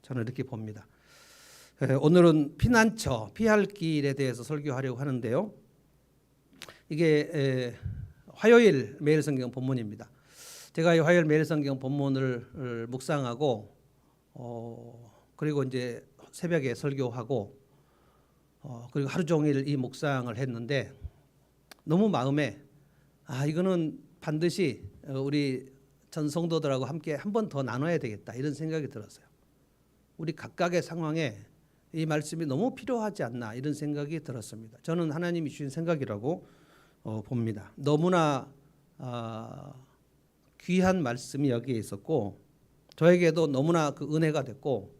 저는 이렇게 봅니다. 오늘은 피난처, 피할 길에 대해서 설교하려고 하는데요. 이게 화요일 매일 성경 본문입니다. 제가 이 화요일 매일 성경 본문을 묵상하고 그리고 이제 새벽에 설교하고 그리고 하루 종일 이 묵상을 했는데 너무 마음에 이거는 반드시 우리 전 성도들하고 함께 한 번 더 나눠야 되겠다 이런 생각이 들었어요. 우리 각각의 상황에 이 말씀이 너무 필요하지 않나 이런 생각이 들었습니다. 저는 하나님이 주신 생각이라고 봅니다. 너무나 귀한 말씀이 여기에 있었고 저에게도 너무나 그 은혜가 됐고,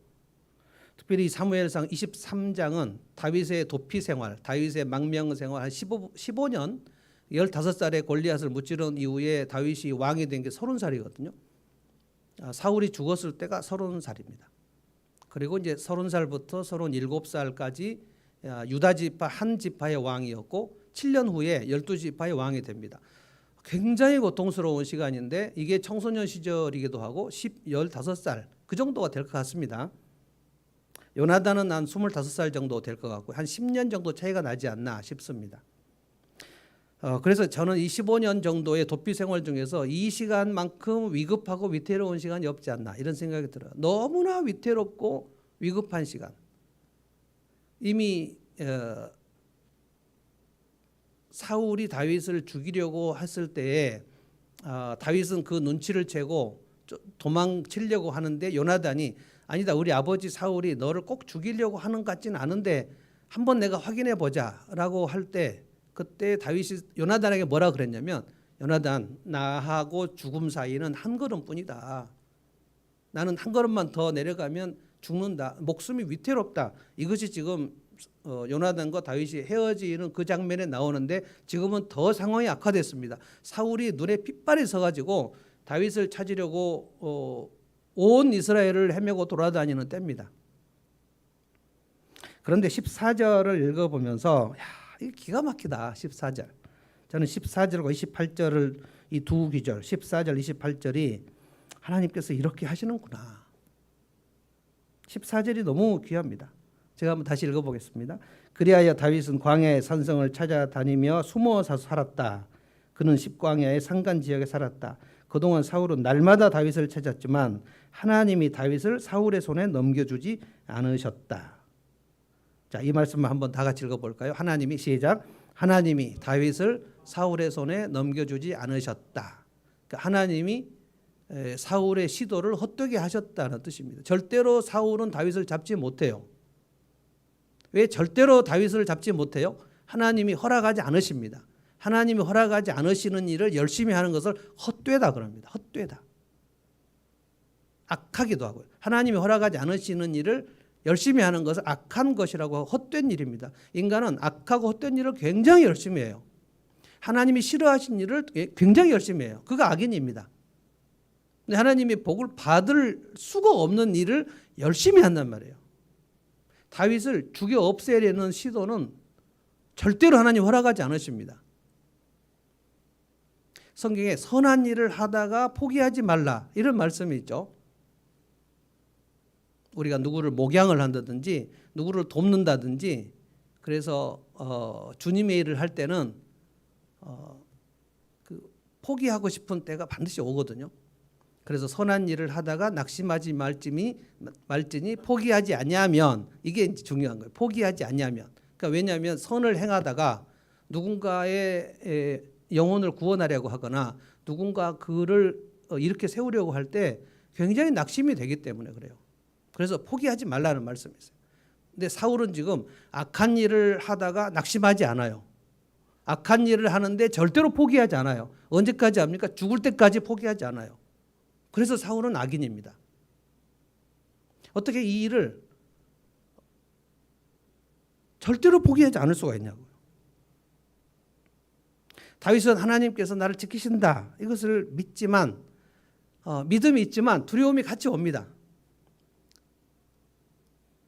특별히 사무엘상 23장은 다윗의 도피 생활, 다윗의 망명 생활 한 15년 15살에 골리앗을 무찌른 이후에 다윗이 왕이 된 게 30살이거든요. 사울이 죽었을 때가 30살입니다. 그리고 이제 30살부터 37살까지 유다 지파 한 지파의 왕이었고 7년 후에 12지파의 왕이 됩니다. 굉장히 고통스러운 시간인데 이게 청소년 시절이기도 하고 15살 그 정도가 될 것 같습니다. 요나단은 한 25살 정도 될 것 같고 한 10년 정도 차이가 나지 않나 싶습니다. 그래서 저는 이 15년 정도의 도피 생활 중에서 이 시간만큼 위급하고 위태로운 시간이 없지 않나 이런 생각이 들어요. 너무나 위태롭고 위급한 시간. 이미 사울이 다윗을 죽이려고 했을 때에 다윗은 그 눈치를 채고 도망치려고 하는데 요나단이 아니다, 우리 아버지 사울이 너를 꼭 죽이려고 하는 것 같지는 않은데 한번 내가 확인해 보자라고 할 때 그때 다윗이 요나단에게 뭐라 그랬냐면, 요나단, 나하고 죽음 사이는 한 걸음뿐이다. 나는 한 걸음만 더 내려가면 죽는다. 목숨이 위태롭다. 이것이 지금 요나단과 다윗이 헤어지는 그 장면에 나오는데 지금은 더 상황이 악화됐습니다. 사울이 눈에 핏발이 서가지고 다윗을 찾으려고 온 이스라엘을 헤매고 돌아다니는 때입니다. 그런데 14절을 읽어보면서 이게 기가 막히다. 14절. 저는 14절과 28절을 이 두 구절 14절 28절이 하나님께서 이렇게 하시는구나. 14절이 너무 귀합니다. 제가 한번 다시 읽어보겠습니다. 그리하여 다윗은 광야의 산성을 찾아다니며 숨어서 살았다. 그는 십광야의 산간 지역에 살았다. 그동안 사울은 날마다 다윗을 찾았지만 하나님이 다윗을 사울의 손에 넘겨주지 않으셨다. 자, 이 말씀만 한번 다 같이 읽어볼까요? 하나님이 시작. 하나님이 다윗을 사울의 손에 넘겨주지 않으셨다. 그러니까 하나님이 사울의 시도를 헛되게 하셨다는 뜻입니다. 절대로 사울은 다윗을 잡지 못해요. 왜 절대로 다윗을 잡지 못해요? 하나님이 허락하지 않으십니다. 하나님이 허락하지 않으시는 일을 열심히 하는 것을 헛되다 그럽니다. 헛되다. 악하기도 하고요. 하나님이 허락하지 않으시는 일을 열심히 하는 것은 악한 것이라고 헛된 일입니다. 인간은 악하고 헛된 일을 굉장히 열심히 해요. 하나님이 싫어하신 일을 굉장히 열심히 해요. 그가 악인입니다. 근데 하나님이 복을 받을 수가 없는 일을 열심히 한단 말이에요. 다윗을 죽여 없애려는 시도는 절대로 하나님 허락하지 않으십니다. 성경에 선한 일을 하다가 포기하지 말라 이런 말씀이 있죠. 우리가 누구를 목양을 한다든지 누구를 돕는다든지 그래서 주님의 일을 할 때는 포기하고 싶은 때가 반드시 오거든요. 그래서 선한 일을 하다가 낙심하지 말지니 포기하지 아니하면, 이게 중요한 거예요. 포기하지 아니하면. 그러니까 왜냐하면 선을 행하다가 누군가의 영혼을 구원하려고 하거나 누군가 그를 이렇게 세우려고 할 때 굉장히 낙심이 되기 때문에 그래요. 그래서 포기하지 말라는 말씀이 있어요. 근데 사울은 지금 악한 일을 하다가 낙심하지 않아요. 악한 일을 하는데 절대로 포기하지 않아요. 언제까지 합니까? 죽을 때까지 포기하지 않아요. 그래서 사울은 악인입니다. 어떻게 이 일을 절대로 포기하지 않을 수가 있냐고요. 다윗은 하나님께서 나를 지키신다 이것을 믿지만 믿음이 있지만 두려움이 같이 옵니다.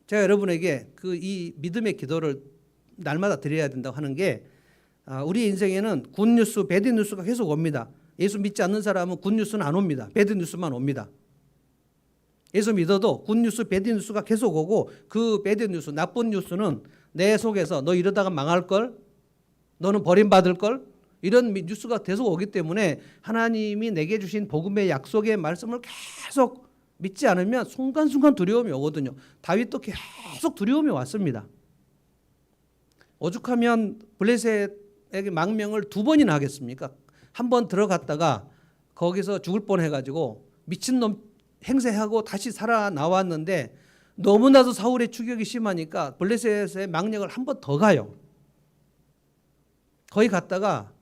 제가 여러분에게 이 믿음의 기도를 날마다 드려야 된다고 하는 게, 우리 인생에는 굿뉴스, 배드뉴스가 계속 옵니다. 예수 믿지 않는 사람은 굿뉴스는 안 옵니다. 배드뉴스만 옵니다. 예수 믿어도 굿뉴스, 배드뉴스가 계속 오고 그 배드뉴스, 나쁜 뉴스는 내 속에서 너 이러다가 망할걸? 너는 버림받을걸? 이런 뉴스가 계속 오기 때문에 하나님이 내게 주신 복음의 약속의 말씀을 계속 믿지 않으면 순간순간 두려움이 오거든요. 다윗도 계속 두려움이 왔습니다. 오죽하면 블레셋에게 망명을 2번이나 하겠습니까? 한 번 들어갔다가 거기서 죽을 뻔해가지고 미친놈 행세하고 다시 살아 나왔는데 너무나도 사울의 추격이 심하니까 블레셋의 망령을 한 번 더 가요. 거기 갔다가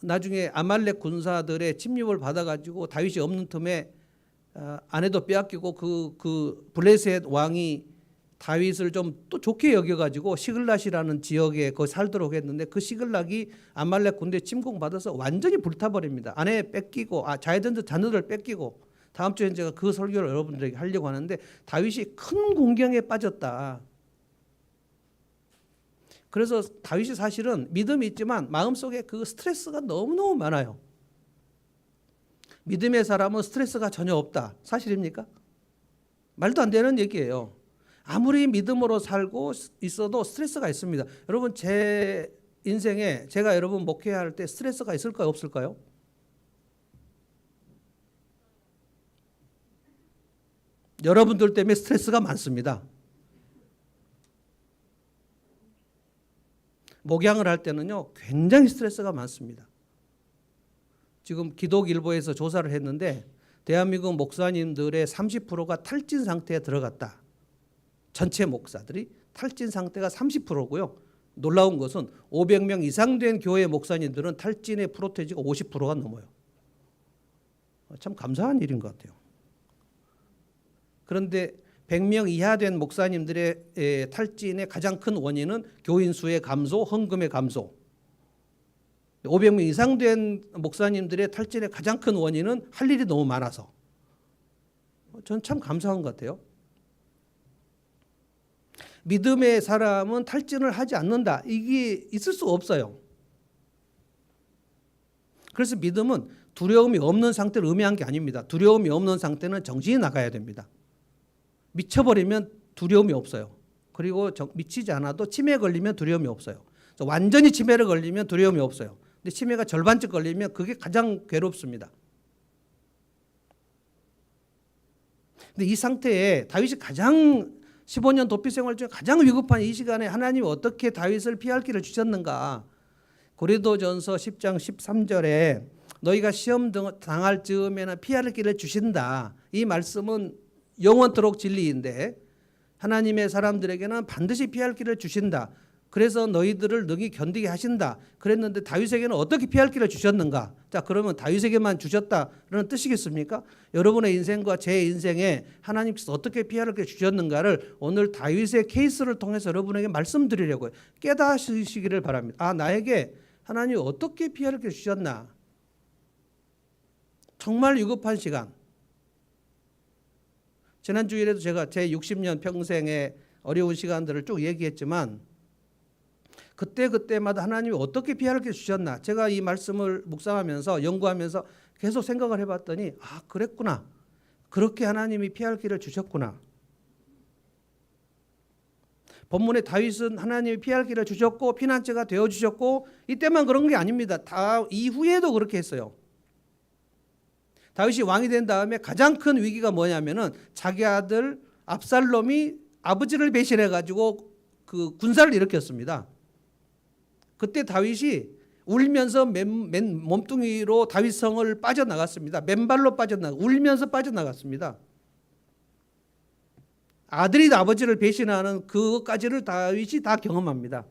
나중에 아말렉 군사들의 침입을 받아가지고 다윗이 없는 틈에 아내도 빼앗기고 그 블레셋 왕이 다윗을 좀 또 좋게 여겨가지고 시글락이라는 지역에 거기 살도록 했는데 그 시글락이 아말렉 군대 침공받아서 완전히 불타버립니다. 아내 뺏기고 자이던트 자녀들 뺏기고 다음 주에 제가 그 설교를 여러분들에게 하려고 하는데 다윗이 큰 공경에 빠졌다. 그래서 다윗이 사실은 믿음이 있지만 마음속에 그 스트레스가 너무너무 많아요. 믿음의 사람은 스트레스가 전혀 없다. 사실입니까? 말도 안 되는 얘기예요. 아무리 믿음으로 살고 있어도 스트레스가 있습니다. 여러분 제 인생에 제가 여러분 목회할 때 스트레스가 있을까요? 없을까요? 여러분들 때문에 스트레스가 많습니다. 목양을 할 때는요 굉장히 스트레스가 많습니다. 지금 기독일보에서 조사를 했는데 대한민국 목사님들의 30%가 탈진 상태에 들어갔다. 전체 목사들이 탈진 상태가 30%고요. 놀라운 것은 500명 이상 된 교회 목사님들은 탈진의 프로테지가 50%가 넘어요. 참 감사한 일인 것 같아요. 그런데 100명 이하 된 목사님들의 탈진의 가장 큰 원인은 교인 수의 감소, 헌금의 감소. 500명 이상 된 목사님들의 탈진의 가장 큰 원인은 할 일이 너무 많아서. 전 참 감사한 것 같아요. 믿음의 사람은 탈진을 하지 않는다. 이게 있을 수가 없어요. 그래서 믿음은 두려움이 없는 상태를 의미한 게 아닙니다. 두려움이 없는 상태는 정신이 나가야 됩니다. 미쳐버리면 두려움이 없어요. 그리고 미치지 않아도 치매에 걸리면 두려움이 없어요. 완전히 치매를 걸리면 두려움이 없어요. 근데 치매가 절반쯤 걸리면 그게 가장 괴롭습니다. 근데 이 상태에 다윗이 가장 15년 도피 생활 중에 가장 위급한 이 시간에 하나님이 어떻게 다윗을 피할 길을 주셨는가? 고린도전서 10장 13절에 너희가 시험 당할 즈음에는 피할 길을 주신다. 이 말씀은 영원토록 진리인데 하나님의 사람들에게는 반드시 피할 길을 주신다. 그래서 너희들을 능히 견디게 하신다. 그랬는데 다윗에게는 어떻게 피할 길을 주셨는가? 자, 그러면 다윗에게만 주셨다는 뜻이겠습니까? 여러분의 인생과 제 인생에 하나님께서 어떻게 피할 길을 주셨는가를 오늘 다윗의 케이스를 통해서 여러분에게 말씀드리려고요. 깨닫으시기를 바랍니다. 나에게 하나님이 어떻게 피할 길을 주셨나? 정말 위급한 시간. 지난 주일에도 제가 제 60년 평생의 어려운 시간들을 쭉 얘기했지만 그때마다 하나님이 어떻게 피할 길을 주셨나? 제가 이 말씀을 묵상하면서 연구하면서 계속 생각을 해봤더니 그랬구나. 그렇게 하나님이 피할 길을 주셨구나. 본문에 다윗은 하나님이 피할 길을 주셨고 피난처가 되어주셨고 이때만 그런 게 아닙니다. 다 이후에도 그렇게 했어요. 다윗이 왕이 된 다음에 가장 큰 위기가 뭐냐면은 자기 아들 압살롬이 아버지를 배신해가지고 그 군사를 일으켰습니다. 그때 다윗이 울면서 맨 몸뚱이로 다윗성을 빠져나갔습니다. 맨발로 울면서 빠져나갔습니다. 아들이 아버지를 배신하는 그것까지를 다윗이 다 경험합니다.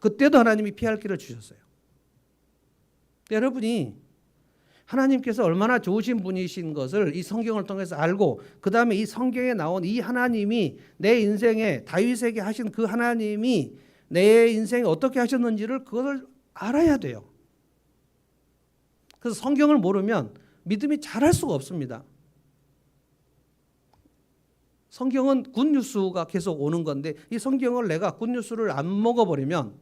그때도 하나님이 피할 길을 주셨어요. 여러분이 하나님께서 얼마나 좋으신 분이신 것을 이 성경을 통해서 알고 그 다음에 이 성경에 나온 이 하나님이 내 인생에 다윗에게 하신 그 하나님이 내 인생에 어떻게 하셨는지를 그것을 알아야 돼요. 그래서 성경을 모르면 믿음이 자랄 수가 없습니다. 성경은 굿뉴스가 계속 오는 건데 이 성경을 내가 굿뉴스를 안 먹어버리면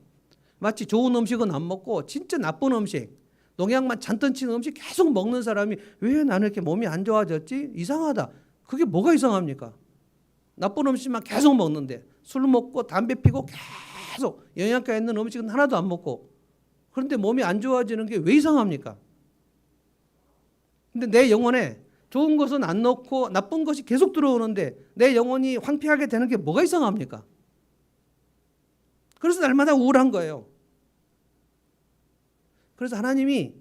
마치 좋은 음식은 안 먹고 진짜 나쁜 음식 농약만 잔뜩 친 음식 계속 먹는 사람이 왜 나는 이렇게 몸이 안 좋아졌지? 이상하다. 그게 뭐가 이상합니까? 나쁜 음식만 계속 먹는데 술 먹고 담배 피고 계속 영양가 있는 음식은 하나도 안 먹고 그런데 몸이 안 좋아지는 게 왜 이상합니까? 근데 내 영혼에 좋은 것은 안 넣고 나쁜 것이 계속 들어오는데 내 영혼이 황폐하게 되는 게 뭐가 이상합니까? 그래서 날마다 우울한 거예요. 그래서 하나님이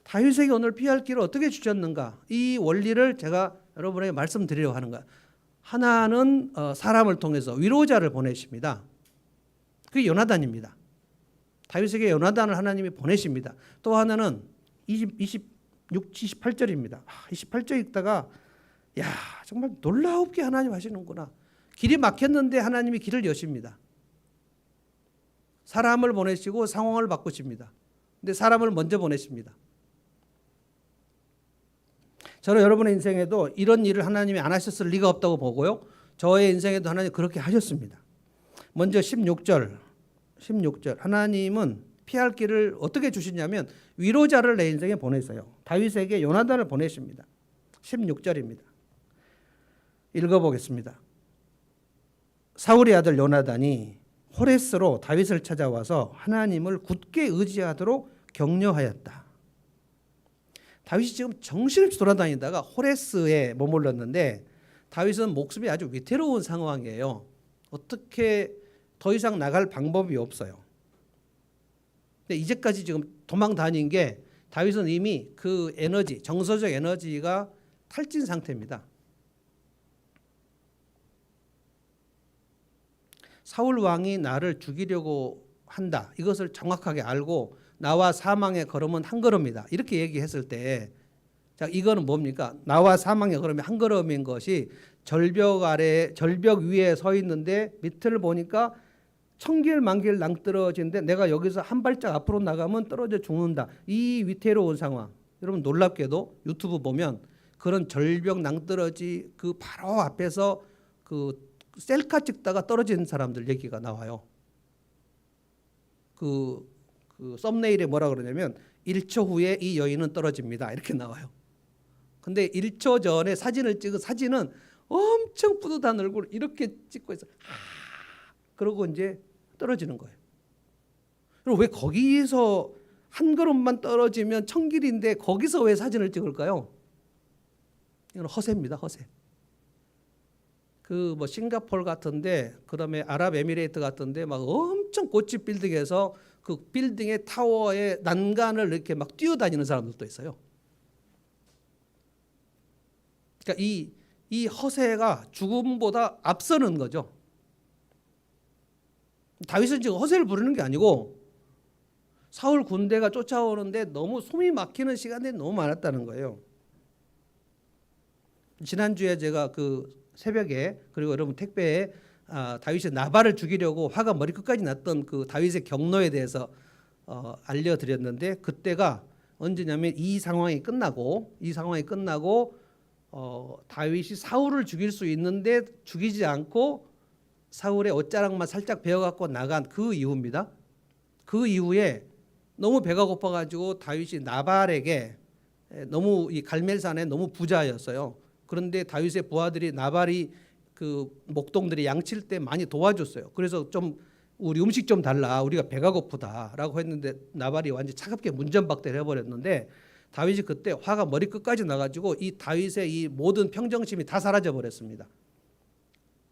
다윗에게 오늘 피할 길을 어떻게 주셨는가? 이 원리를 제가 여러분에게 말씀드리려고 하는 거예요. 하나는 사람을 통해서 위로자를 보내십니다. 그게 요나단입니다. 다윗에게 요나단을 하나님이 보내십니다. 또 하나는 28절입니다. 28절 읽다가 야 정말 놀라웁게 하나님 하시는구나. 길이 막혔는데 하나님이 길을 여십니다. 사람을 보내시고 상황을 바꾸십니다. 근데 사람을 먼저 보내십니다. 저는 여러분의 인생에도 이런 일을 하나님이 안 하셨을 리가 없다고 보고요. 저의 인생에도 하나님 그렇게 하셨습니다. 먼저 16절 하나님은 피할 길을 어떻게 주시냐면 위로자를 내 인생에 보내세요. 다윗에게 요나단을 보내십니다. 16절입니다. 읽어보겠습니다. 사울의 아들 요나단이 호레스로 다윗을 찾아와서 하나님을 굳게 의지하도록 격려하였다. 다윗이 지금 정신없이 돌아다니다가 호레스에 머물렀는데 다윗은 목숨이 아주 위태로운 상황이에요. 어떻게 더 이상 나갈 방법이 없어요. 근데 이제까지 지금 도망 다닌 게 다윗은 이미 그 에너지, 정서적 에너지가 탈진 상태입니다. 사울 왕이 나를 죽이려고 한다. 이것을 정확하게 알고 나와 사망의 걸음은 한 걸음이다. 이렇게 얘기했을 때, 자, 이거는 뭡니까? 나와 사망의 걸음이 한 걸음인 것이 절벽 아래, 절벽 위에 서 있는데 밑을 보니까 천길 만길 낭떠러지인데 내가 여기서 한 발짝 앞으로 나가면 떨어져 죽는다. 이 위태로운 상황. 여러분 놀랍게도 유튜브 보면 그런 절벽 낭떠러지 그 바로 앞에서 그 셀카 찍다가 떨어진 사람들 얘기가 나와요. 그 썸네일에 뭐라 그러냐면 1초 후에 이 여인은 떨어집니다. 이렇게 나와요. 근데 1초 전에 사진을 찍은 사진은 엄청 뿌듯한 얼굴 이렇게 찍고 있어. 그러고 이제 떨어지는 거예요. 그럼 왜 거기서 한 걸음만 떨어지면 천길인데 거기서 왜 사진을 찍을까요? 이건 허세입니다. 허세. 그 뭐 싱가포르 같은데 그다음에 아랍에미레이트 같은데 막 엄청 고층 빌딩에서 그 빌딩의 타워의 난간을 이렇게 막 뛰어다니는 사람들도 있어요. 그러니까 이 허세가 죽음보다 앞서는 거죠. 다윗은 지금 허세를 부르는 게 아니고 사울 군대가 쫓아오는데 너무 숨이 막히는 시간이 너무 많았다는 거예요. 지난주에 제가 그 새벽에 그리고 여러분 택배에 다윗이 나발을 죽이려고 화가 머리끝까지 났던 그 다윗의 경로에 대해서 알려드렸는데 그때가 언제냐면 이 상황이 끝나고 다윗이 사울을 죽일 수 있는데 죽이지 않고 사울의 옷자락만 살짝 베어갖고 나간 그 이후입니다. 그 이후에 너무 배가 고파가지고 다윗이 나발에게 너무 이 갈멜산에 너무 부자였어요. 그런데 다윗의 부하들이 나발이 그 목동들이 양칠 때 많이 도와줬어요. 그래서 좀 우리 음식 좀 달라. 우리가 배가 고프다라고 했는데 나발이 완전 차갑게 문전박대를 해버렸는데 다윗이 그때 화가 머리끝까지 나가지고 이 다윗의 이 모든 평정심이 다 사라져 버렸습니다.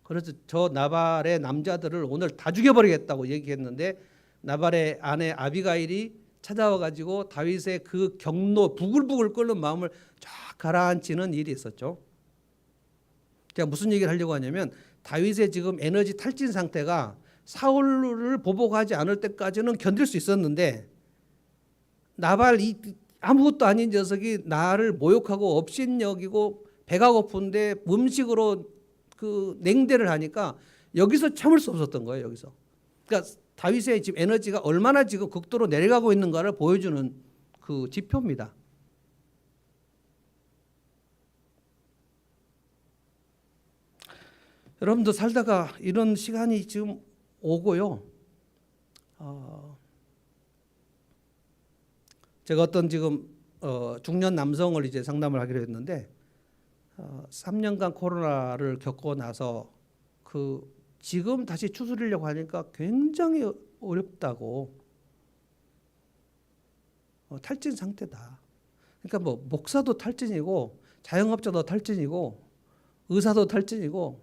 그래서 저 나발의 남자들을 오늘 다 죽여버리겠다고 얘기했는데 나발의 아내 아비가일이 찾아와 가지고 다윗의 그 경로 부글부글 끓는 마음을 쫙 가라앉히는 일이 있었죠. 제가 무슨 얘기를 하려고 하냐면 다윗의 지금 에너지 탈진 상태가 사울을 보복하지 않을 때까지는 견딜 수 있었는데 나발 이 아무것도 아닌 녀석이 나를 모욕하고 업신여기고 배가 고픈데 음식으로 그 냉대를 하니까 여기서 참을 수 없었던 거예요. 여기서. 그러니까 다윗의 지금 에너지가 얼마나 지금 극도로 내려가고 있는가를 보여주는 그 지표입니다. 여러분도 살다가 이런 시간이 지금 오고요. 제가 어떤 지금 중년 남성을 이제 상담을 하기로 했는데 3년간 코로나를 겪고 나서 지금 다시 추스리려고 하니까 굉장히 어렵다고. 탈진 상태다. 그러니까 뭐 목사도 탈진이고 자영업자도 탈진이고 의사도 탈진이고.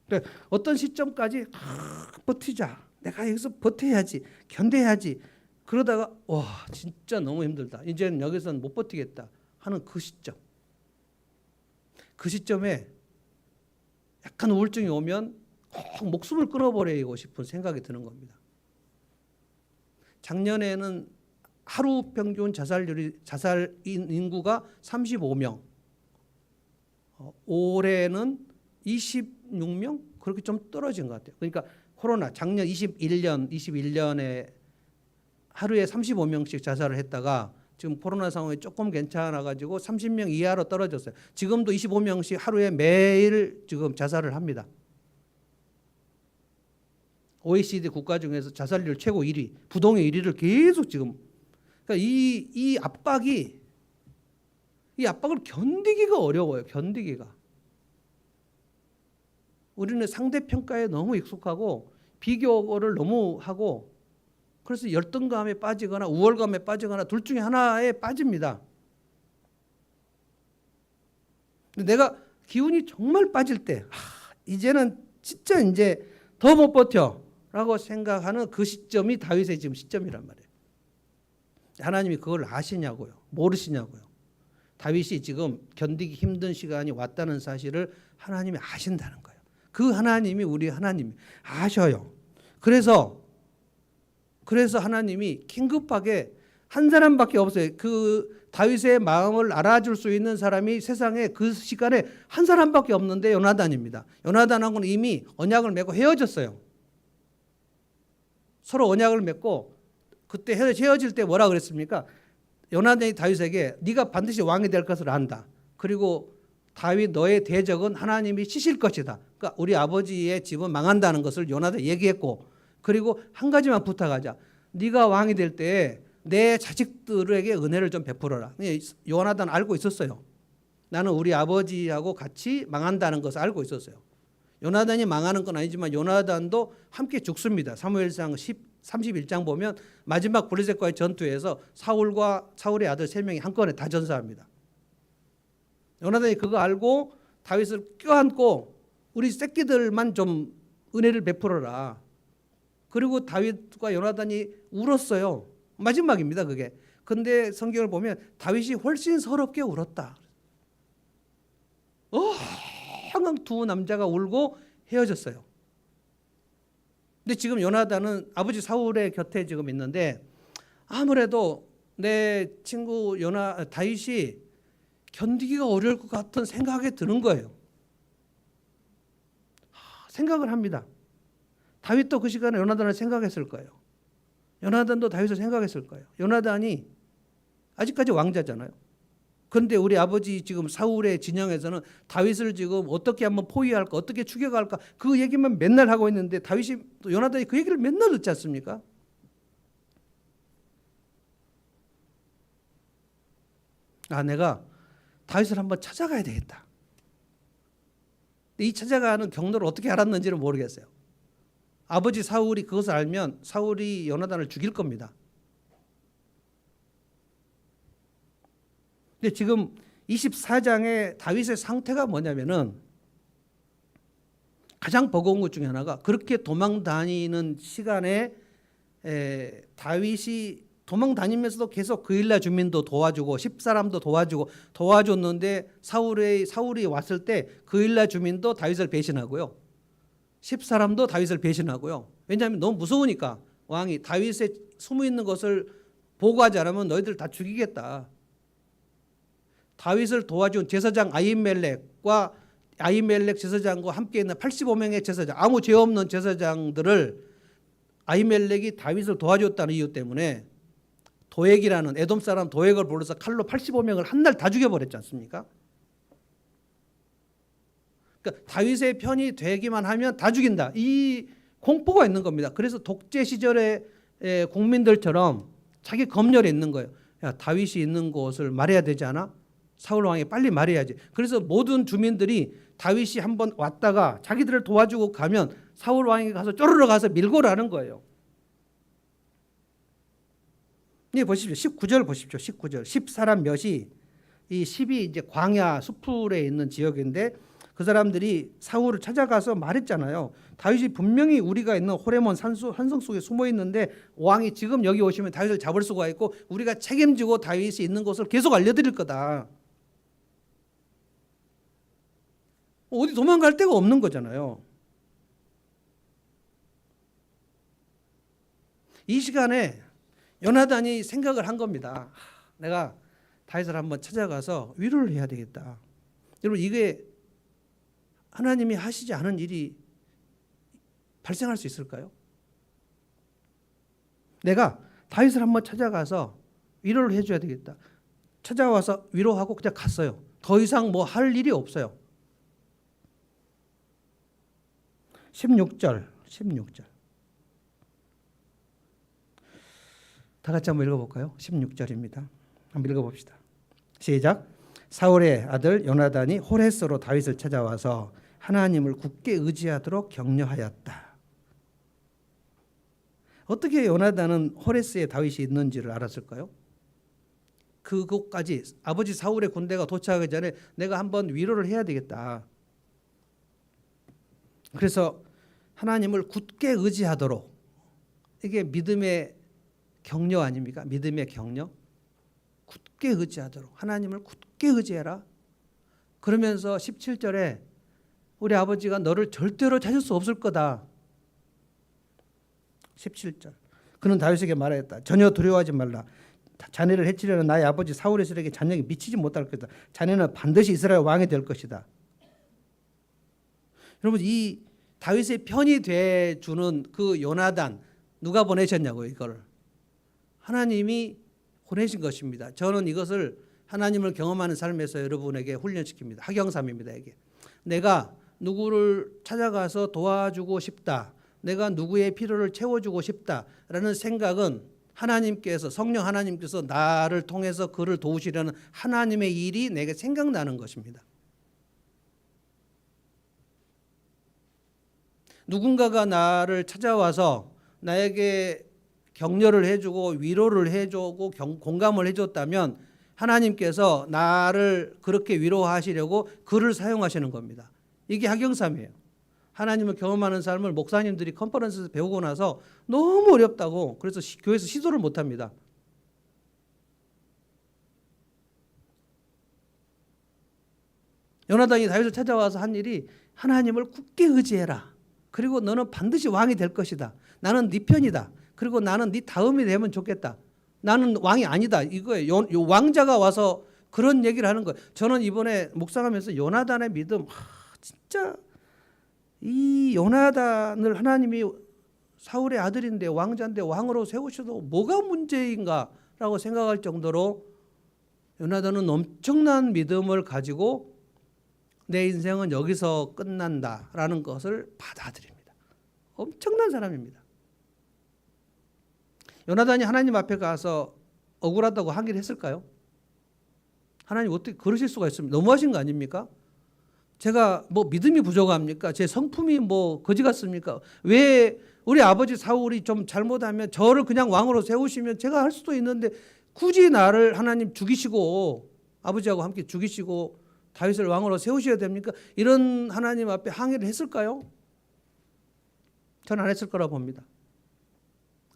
그러니까 어떤 시점까지 버티자. 내가 여기서 버텨야지. 견뎌야지. 그러다가 와 진짜 너무 힘들다. 이제는 여기서는 못 버티겠다 하는 그 시점. 그 시점에 약간 우울증이 오면 꼭 목숨을 끊어버리고 싶은 생각이 드는 겁니다. 작년에는 하루 평균 자살 인구가 35명, 올해는 26명 그렇게 좀 떨어진 것 같아요. 그러니까 코로나 작년 21년에 하루에 35명씩 자살을 했다가 지금 코로나 상황이 조금 괜찮아가지고 30명 이하로 떨어졌어요. 지금도 25명씩 하루에 매일 지금 자살을 합니다. OECD 국가 중에서 자살률 최고 1위, 부동의 1위를 계속 지금. 그러니까 이 압박을 견디기가 어려워요. 견디기가. 우리는 상대평가에 너무 익숙하고 비교를 너무 하고 그래서 열등감에 빠지거나 우월감에 빠지거나 둘 중에 하나에 빠집니다. 내가 기운이 정말 빠질 때 이제는 진짜 이제 더 못 버텨 라고 생각하는 그 시점이 다윗의 지금 시점이란 말이에요. 하나님이 그걸 아시냐고요? 모르시냐고요? 다윗이 지금 견디기 힘든 시간이 왔다는 사실을 하나님이 아신다는 거예요. 그 하나님이 우리 하나님이 아셔요. 그래서 하나님이 긴급하게 한 사람밖에 없어요. 그 다윗의 마음을 알아줄 수 있는 사람이 세상에 그 시간에 한 사람밖에 없는데 요나단입니다. 요나단하고는 이미 언약을 맺고 헤어졌어요. 서로 언약을 맺고 그때 헤어질 때 뭐라 그랬습니까? 요나단이 다윗에게 네가 반드시 왕이 될 것을 안다. 그리고 다윗 너의 대적은 하나님이 치실 것이다. 그러니까 우리 아버지의 집은 망한다는 것을 요나단이 얘기했고 그리고 한 가지만 부탁하자. 네가 왕이 될 때 내 자식들에게 은혜를 좀 베풀어라. 요나단 알고 있었어요. 나는 우리 아버지하고 같이 망한다는 것을 알고 있었어요. 요나단이 망하는 건 아니지만 요나단도 함께 죽습니다. 사무엘상 31장 보면 마지막 블레셋과의 전투에서 사울의 아들 3명이 한꺼번에 다 전사합니다. 요나단이 그거 알고 다윗을 껴안고 우리 새끼들만 좀 은혜를 베풀어라. 그리고 다윗과 요나단이 울었어요. 마지막입니다, 그게. 근데 성경을 보면 다윗이 훨씬 서럽게 울었다. 항상 두 남자가 울고 헤어졌어요. 근데 지금 요나단은 아버지 사울의 곁에 지금 있는데 아무래도 내 친구 다윗이 견디기가 어려울 것 같은 생각이 드는 거예요. 생각을 합니다. 다윗도 그 시간에 요나단을 생각했을 거예요. 요나단도 다윗을 생각했을 거예요. 요나단이 아직까지 왕자잖아요. 그런데 우리 아버지 지금 사울의 진영에서는 다윗을 지금 어떻게 한번 포위할까, 어떻게 추격할까 그 얘기만 맨날 하고 있는데 요나단이 그 얘기를 맨날 듣지 않습니까? 내가 다윗을 한번 찾아가야 되겠다. 이 찾아가는 경로를 어떻게 알았는지는 모르겠어요. 아버지 사울이 그것을 알면 사울이 요나단을 죽일 겁니다. 근데 지금 24장의 다윗의 상태가 뭐냐면은 가장 버거운 것 중에 하나가 그렇게 도망 다니는 시간에 다윗이 도망 다니면서도 계속 그일라 주민도 도와주고 10사람도 도와줬는데 사울이 왔을 때 그일라 주민도 다윗을 배신하고요. 10사람도 다윗을 배신하고요. 왜냐하면 너무 무서우니까 왕이 다윗의 숨어 있는 것을 보고하지 않으면 너희들 다 죽이겠다. 다윗을 도와준 제사장 아히멜렉 제사장과 함께 있는 85명의 제사장, 아무 죄 없는 제사장들을 아히멜렉이 다윗을 도와줬다는 이유 때문에 도액이라는 에돔 사람 도액을 불러서 칼로 85명을 한 날 다 죽여버렸지 않습니까? 그러니까 다윗의 편이 되기만 하면 다 죽인다. 이 공포가 있는 겁니다. 그래서 독재 시절의 국민들처럼 자기 검열에 있는 거예요. 야, 다윗이 있는 곳을 말해야 되지 않아? 사울 왕이 빨리 말해야지. 그래서 모든 주민들이 다윗이 한번 왔다가 자기들을 도와주고 가면 사울 왕이 가서 쪼르르 가서 밀고라는 거예요. 네, 보십시오. 19절 보십시오. 19절. 10사람 몇이, 이 10이 이제 광야 수풀에 있는 지역인데 그 사람들이 사울을 찾아가서 말했잖아요. 다윗이 분명히 우리가 있는 호레몬 산성 속에 숨어 있는데 왕이 지금 여기 오시면 다윗을 잡을 수가 있고 우리가 책임지고 다윗이 있는 곳을 계속 알려드릴 거다. 어디 도망갈 데가 없는 거잖아요. 이 시간에 요나단이 생각을 한 겁니다. 내가 다윗을 한번 찾아가서 위로를 해야 되겠다. 여러분, 이게 하나님이 하시지 않은 일이 발생할 수 있을까요? 내가 다윗을 한번 찾아가서 위로를 해줘야 되겠다. 찾아와서 위로하고 그냥 갔어요. 더 이상 뭐 할 일이 없어요. 16절. 다 같이 한번 읽어볼까요? 16절입니다. 한번 읽어봅시다. 시작. 사울의 아들 요나단이 호레스로 다윗을 찾아와서 하나님을 굳게 의지하도록 격려하였다. 어떻게 요나단은 호레스에 다윗이 있는지를 알았을까요? 그곳까지 아버지 사울의 군대가 도착하기 전에 내가 한번 위로를 해야 되겠다. 그래서 하나님을 굳게 의지하도록, 이게 믿음의 격려 아닙니까? 믿음의 격려. 굳게 의지하도록, 하나님을 굳게 의지해라. 그러면서 17절에 우리 아버지가 너를 절대로 찾을 수 없을 거다. 17절. 그는 다윗에게 말하였다. 전혀 두려워하지 말라. 자네를 해치려는 나의 아버지 사울의 세력에 자네에게 미치지 못할 것이다. 자네는 반드시 이스라엘 왕이 될 것이다. 여러분, 이 다윗의 편이 돼주는 그 요나단 누가 보내셨냐고요? 이걸 하나님이 보내신 것입니다. 저는 이것을 하나님을 경험하는 삶에서 여러분에게 훈련시킵니다. 학영삼입니다. 이게 내가 누구를 찾아가서 도와주고 싶다, 내가 누구의 필요를 채워주고 싶다라는 생각은 하나님께서, 성령 하나님께서 나를 통해서 그를 도우시려는 하나님의 일이 내게 생각나는 것입니다. 누군가가 나를 찾아와서 나에게 격려를 해주고 위로를 해주고 공감을 해줬다면 하나님께서 나를 그렇게 위로하시려고 그를 사용하시는 겁니다. 이게 학영삼이에요. 하나님을 경험하는 삶을 목사님들이 컨퍼런스에서 배우고 나서 너무 어렵다고 그래서 교회에서 시도를 못합니다. 요나단이 다윗을 찾아와서 한 일이 하나님을 굳게 의지해라. 그리고 너는 반드시 왕이 될 것이다. 나는 네 편이다. 그리고 나는 네 다음이 되면 좋겠다. 나는 왕이 아니다. 이거예요. 요 왕자가 와서 그런 얘기를 하는 거예요. 저는 이번에 묵상하면서 요나단의 믿음, 진짜 이 요나단을 하나님이 사울의 아들인데 왕자인데 왕으로 세우셔도 뭐가 문제인가라고 생각할 정도로 요나단은 엄청난 믿음을 가지고 내 인생은 여기서 끝난다라는 것을 받아들입니다. 엄청난 사람입니다. 요나단이 하나님 앞에 가서 억울하다고 항의를 했을까요? 하나님 어떻게 그러실 수가 있습니까? 너무하신 거 아닙니까? 제가 뭐 믿음이 부족합니까? 제 성품이 뭐 거지 같습니까? 왜 우리 아버지 사울이 좀 잘못하면 저를 그냥 왕으로 세우시면 제가 할 수도 있는데 굳이 나를 하나님 죽이시고 아버지하고 함께 죽이시고 다윗을 왕으로 세우셔야 됩니까? 이런 하나님 앞에 항의를 했을까요? 저는 안 했을 거라고 봅니다.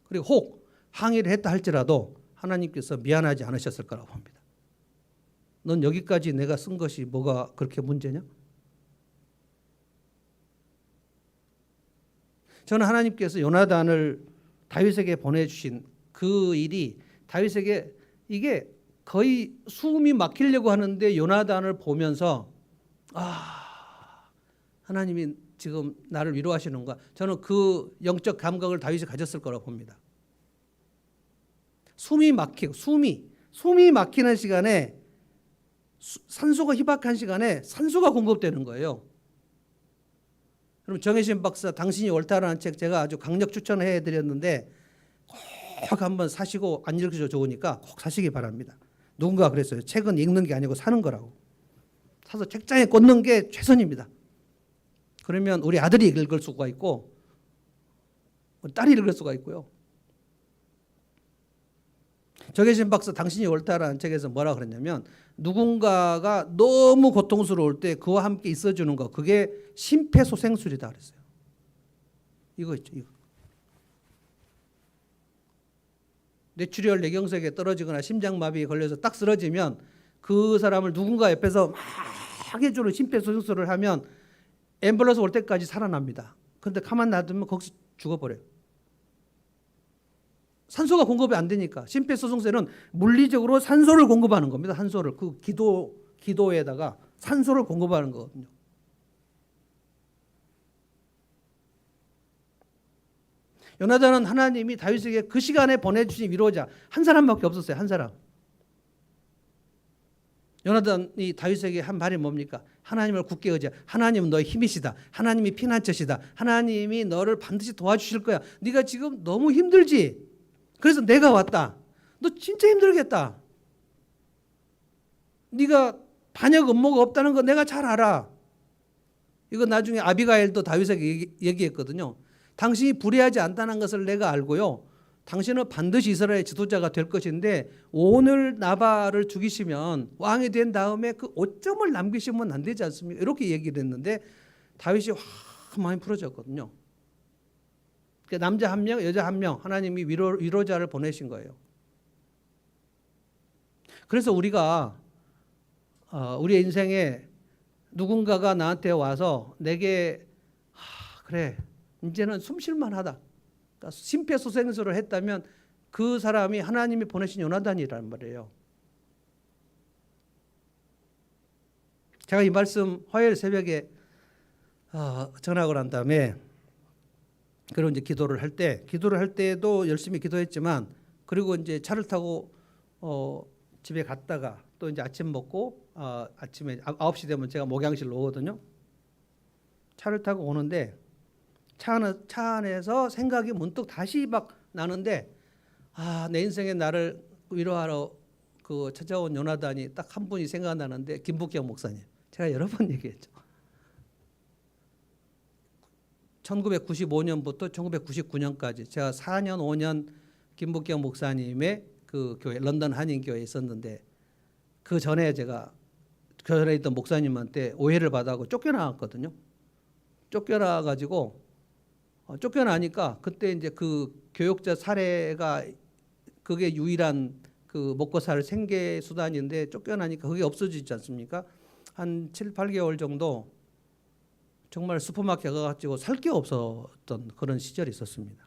그리고 혹 항의를 했다 할지라도 하나님께서 미안하지 않으셨을 거라고 봅니다. 넌 여기까지 내가 쓴 것이 뭐가 그렇게 문제냐? 저는 하나님께서 요나단을 다윗에게 보내주신 그 일이 다윗에게 이게 거의 숨이 막히려고 하는데 요나단을 보면서 하나님이 지금 나를 위로하시는가? 저는 그 영적 감각을 다윗이 가졌을 거라고 봅니다. 숨이 막히고 숨이 막히는 시간에 산소가 희박한 시간에 산소가 공급되는 거예요. 여러분 정혜신 박사 당신이 옳다라는 책 제가 아주 강력 추천해 드렸는데 꼭 한번 사시고 안 읽으셔도 좋으니까 꼭 사시기 바랍니다. 누군가 그랬어요. 책은 읽는 게 아니고 사는 거라고. 사서 책장에 꽂는 게 최선입니다. 그러면 우리 아들이 읽을 수가 있고 우리 딸이 읽을 수가 있고요. 정혜진 박사 당신이 옳다라는 책에서 뭐라 그랬냐면 누군가가 너무 고통스러울 때 그와 함께 있어주는 거 그게 심폐소생술이다 그랬어요. 이거 있죠. 이거. 뇌출혈 뇌경색에 떨어지거나 심장마비에 걸려서 딱 쓰러지면 그 사람을 누군가 옆에서 막 해주는 심폐소생술을 하면 앰뷸런스 올 때까지 살아납니다. 그런데 가만 놔두면 거기서 죽어버려요. 산소가 공급이 안 되니까. 심폐소생술은 물리적으로 산소를 공급하는 겁니다. 산소를 그 기도에다가 산소를 공급하는 거거든요. 요나단은 하나님이 다윗에게 그 시간에 보내주신 위로자 한 사람밖에 없었어요. 한 사람. 요나단이 다윗에게 한 말이 뭡니까? 하나님을 굳게 의지해. 하나님은 너의 힘이시다. 하나님이 피난처시다. 하나님이 너를 반드시 도와주실 거야. 네가 지금 너무 힘들지? 그래서 내가 왔다. 너 진짜 힘들겠다. 네가 반역 음모가 없다는 거 내가 잘 알아. 이거 나중에 아비가일도 다윗에게 얘기했거든요. 당신이 불의하지 않다는 것을 내가 알고요. 당신은 반드시 이스라엘의 지도자가 될 것인데 오늘 나발을 죽이시면 왕이 된 다음에 그 오점을 남기시면 안 되지 않습니까? 이렇게 얘기를 했는데 다윗이 확 많이 풀어졌거든요. 남자 한 명, 여자 한 명 하나님이 위로자를 보내신 거예요. 그래서 우리가 우리의 인생에 누군가가 나한테 와서 내게 그래 이제는 숨쉴만하다. 그러니까 심폐소생술을 했다면 그 사람이 하나님이 보내신 요나단이란 말이에요. 제가 이 말씀 화요일 새벽에 전하고 난 다음에 그리고 이제 기도를 할 때도 열심히 기도했지만 그리고 이제 차를 타고 집에 갔다가 또 이제 아침 먹고 아침에 9시 되면 제가 목양실로 오거든요. 차를 타고 오는데 차 안에서 생각이 문득 다시 막 나는데 내 인생에 나를 위로하러 찾아온 요나단이 딱 한 분이 생각나는데 김북경 목사님. 제가 여러 번 얘기했죠. 1995년부터 1999년까지 제가 4년 5년 김북경 목사님의 그 교회 런던 한인교회에 있었는데 그 전에 제가 교회에 있던 목사님한테 오해를 받아서 쫓겨나왔거든요. 쫓겨나니까 그때 이제 그 교역자 사례가 그게 유일한 그 먹고 살 생계 수단인데 쫓겨나니까 그게 없어지지 않습니까? 한 7, 8개월 정도 정말 슈퍼마켓 가가지고 살 게 없었던 그런 시절이 있었습니다.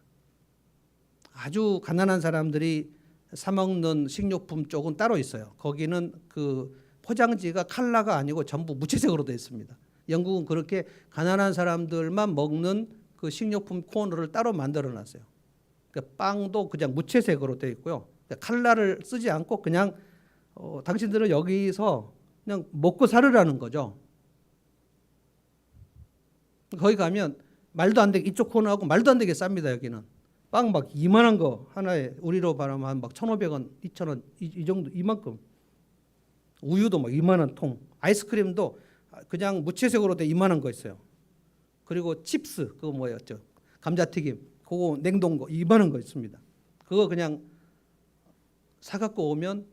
아주 가난한 사람들이 사 먹는 식료품 쪽은 따로 있어요. 거기는 그 포장지가 칼라가 아니고 전부 무채색으로 되어 있습니다. 영국은 그렇게 가난한 사람들만 먹는 그 식료품 코너를 따로 만들어 놨어요. 그러니까 빵도 그냥 무채색으로 되어 있고요. 그러니까 칼라를 쓰지 않고 그냥 당신들은 여기서 그냥 먹고 살으라는 거죠. 거기 가면 말도 안 되게 이쪽 코너하고 말도 안 되게 쌉니다. 여기는 빵 막 이만한 거 하나에 우리로 말하면 막 1,500원, 2,000원 이 정도 이만큼. 우유도 막 이만한 통. 아이스크림도 그냥 무채색으로 된 이만한 거 있어요. 그리고 칩스 그거 뭐였죠? 감자튀김 그거 냉동고 이만한 거 있습니다. 그거 그냥 사갖고 오면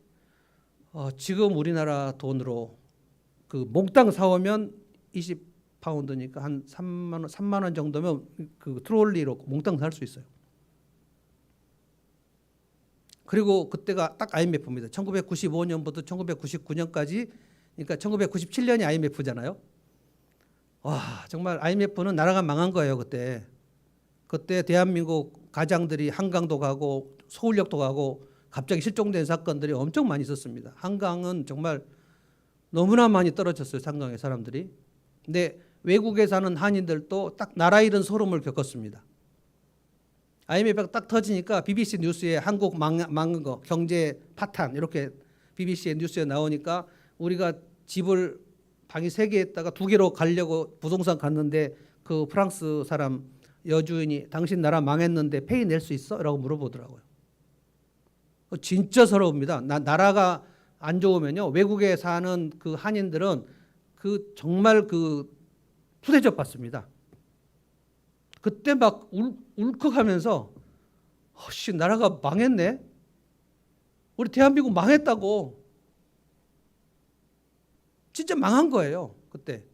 지금 우리나라 돈으로 그 몽땅 사오면 20파운드니까 한 3만 원 정도면 그 트롤리로 몽땅 살 수 있어요. 그리고 그때가 딱 IMF입니다. 1995년부터 1999년까지 그러니까 1997년이 IMF잖아요. 와 정말 IMF는 나라가 망한 거예요. 그때 대한민국 가장들이 한강도 가고 서울역도 가고 갑자기 실종된 사건들이 엄청 많이 있었습니다. 한강은 정말 너무나 많이 떨어졌어요. 한강의 사람들이. 근데 외국에 사는 한인들도 딱 나라 잃은 소름을 겪었습니다. IMF가 딱 터지니까 BBC 뉴스에 한국 망한 거 경제 파탄 이렇게 BBC의 뉴스에 나오니까 우리가 집을 방이 3개에다가 2개로 가려고 부동산 갔는데 그 프랑스 사람 여주인이 당신 나라 망했는데 페이 낼 수 있어? 라고 물어보더라고요. 진짜 서러웁니다. 나라가 안 좋으면요, 외국에 사는 그 한인들은 그 정말 그 푸대접 받습니다. 그때 막 울컥하면서 씨, 나라가 망했네. 우리 대한민국 망했다고. 진짜 망한 거예요, 그때.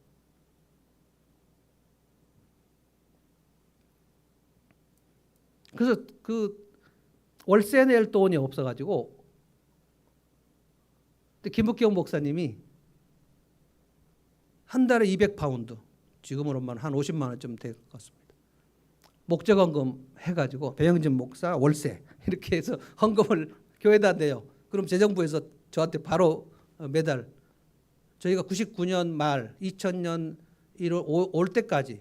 그래서 그 월세 낼 돈이 없어가지고 김북경 목사님이 한 달에 200파운드, 지금으로만 한 50만 원쯤 될 것 같습니다. 목재헌금 해가지고 배영진 목사 월세 이렇게 해서 헌금을 교회에다 내요. 그럼 재정부에서 저한테 바로 매달, 저희가 99년 말 2000년 1월 올 때까지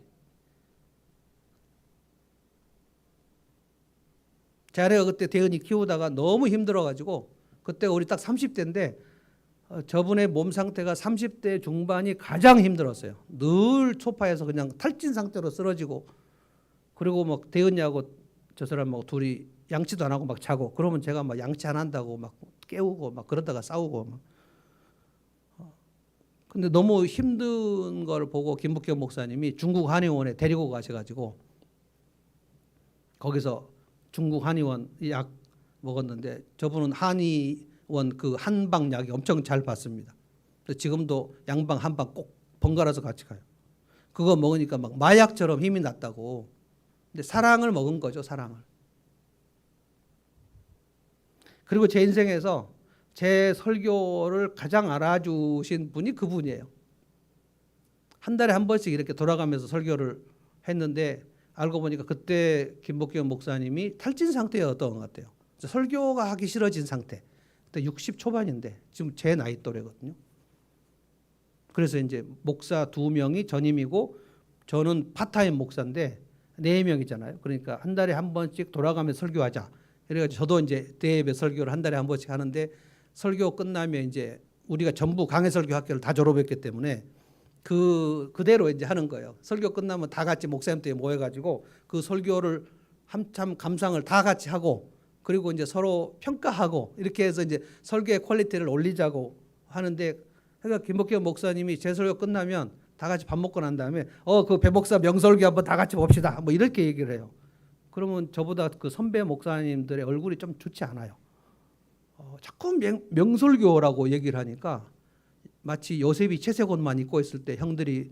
자네가 그때 대은이 키우다가 너무 힘들어가지고, 그때 우리 딱 30대인데 저분의 몸 상태가 30대 중반이 가장 힘들었어요. 늘 소파에서 그냥 탈진 상태로 쓰러지고, 그리고 막 대은이하고 저 사람하고 둘이 양치도 안 하고 막 자고, 그러면 제가 막 양치 안 한다고 막 깨우고 막 그러다가 싸우고 막. 근데 너무 힘든 걸 보고 김북경 목사님이 중국 한의원에 데리고 가셔가지고 거기서 중국 한의원 약 먹었는데, 저분은 한의원 그 한방 약이 엄청 잘 받습니다. 지금도 양방 한방 꼭 번갈아서 같이 가요. 그거 먹으니까 막 마약처럼 힘이 났다고. 근데 사랑을 먹은 거죠, 사랑을. 그리고 제 인생에서 제 설교를 가장 알아주신 분이 그분이에요. 한 달에 한 번씩 이렇게 돌아가면서 설교를 했는데, 알고 보니까 그때 김복경 목사님이 탈진 상태였던 것 같아요. 설교가 하기 싫어진 상태. 그때 60 초반인데 지금 제 나이 또래거든요. 그래서 이제 목사 2명이 전임이고 저는 파타임 목사인데 4명이잖아요. 그러니까 한 달에 한 번씩 돌아가면서 설교하자. 그래가지고 저도 이제 대예배 설교를 한 달에 한 번씩 하는데, 설교 끝나면 이제 우리가 전부 강해설교 학교를 다 졸업했기 때문에 그대로 이제 하는 거예요. 설교 끝나면 다 같이 목사님들이 모여가지고 그 설교를 한참 감상을 다 같이 하고, 그리고 이제 서로 평가하고, 이렇게 해서 이제 설교의 퀄리티를 올리자고 하는데, 그러니까 김복경 목사님이 제 설교 끝나면 다 같이 배 먹고 난 다음에 그 배 목사 명설교 한번 다 같이 봅시다. 뭐 이렇게 얘기를 해요. 그러면 저보다 그 선배 목사님들의 얼굴이 좀 좋지 않아요. 자꾸 명설교라고 얘기를 하니까 마치 요셉이 채색옷만 입고 있을 때 형들이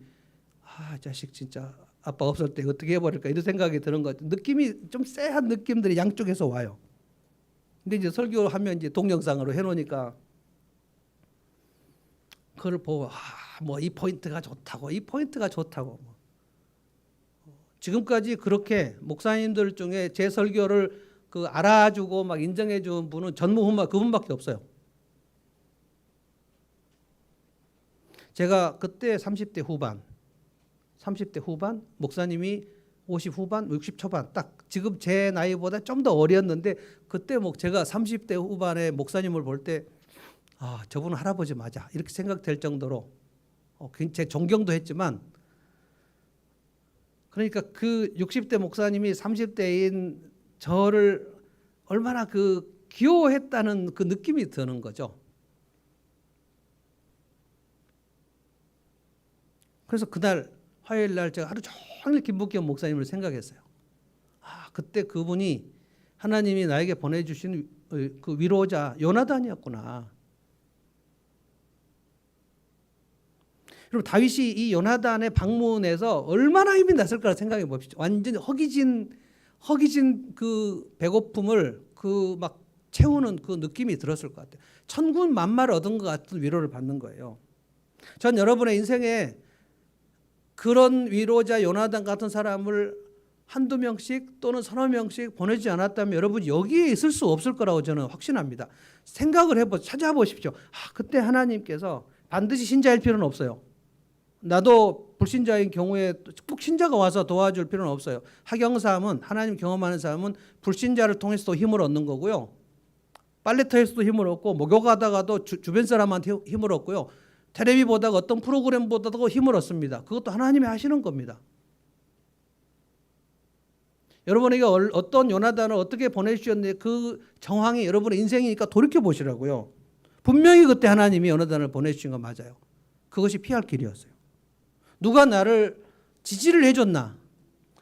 자식 진짜 아빠 없을 때 어떻게 해버릴까 이런 생각이 드는 것 같아요. 느낌이 좀 쎄한 느낌들이 양쪽에서 와요. 근데 이제 설교하면 이제 동영상으로 해놓으니까 그걸 보고 뭐 이 포인트가 좋다고, 이 포인트가 좋다고. 지금까지 그렇게 목사님들 중에 제 설교를 그 알아주고 막 인정해준 분은 전무후무 그분밖에 없어요. 제가 그때 30대 후반, 목사님이 50 후반, 60 초반, 딱 지금 제 나이보다 좀 더 어렸는데, 그때 뭐 제가 30대 후반의 목사님을 볼 때 저분은 할아버지 맞아 이렇게 생각될 정도로 제 존경도 했지만, 그러니까 그 60대 목사님이 30대인 저를 얼마나 그 귀여워했다는 그 느낌이 드는 거죠. 그래서 그날 화요일 날 제가 하루 종일 김북경 목사님을 생각했어요. 그때 그분이 하나님이 나에게 보내주신 그 위로자 요나단이었구나. 그리고 다윗이 이 요나단의 방문에서 얼마나 힘이 났을까 생각해 봅시다. 완전히 허기진 그 배고픔을 그 막 채우는 그 느낌이 들었을 것 같아요. 천군 만마를 얻은 것 같은 위로를 받는 거예요. 전 여러분의 인생에 그런 위로자 요나단 같은 사람을 한두 명씩 또는 서너 명씩 보내지 않았다면 여러분 여기에 있을 수 없을 거라고 저는 확신합니다. 생각을 찾아보십시오. 그때 하나님께서 반드시 신자일 필요는 없어요. 나도 불신자인 경우에 꼭 신자가 와서 도와줄 필요는 없어요. 하경사함은, 하나님 경험하는 사람은 불신자를 통해서도 힘을 얻는 거고요. 빨래터에서도 힘을 얻고, 목욕하다가도 주변 사람한테 힘을 얻고요. 텔레비 보다가 어떤 프로그램 보다도 힘을 얻습니다. 그것도 하나님이 하시는 겁니다. 여러분에게 어떤 요나단을 어떻게 보내주셨는데 그 정황이 여러분의 인생이니까 돌이켜 보시라고요. 분명히 그때 하나님이 요나단을 보내주신 건 맞아요. 그것이 피할 길이었어요. 누가 나를 지지를 해줬나?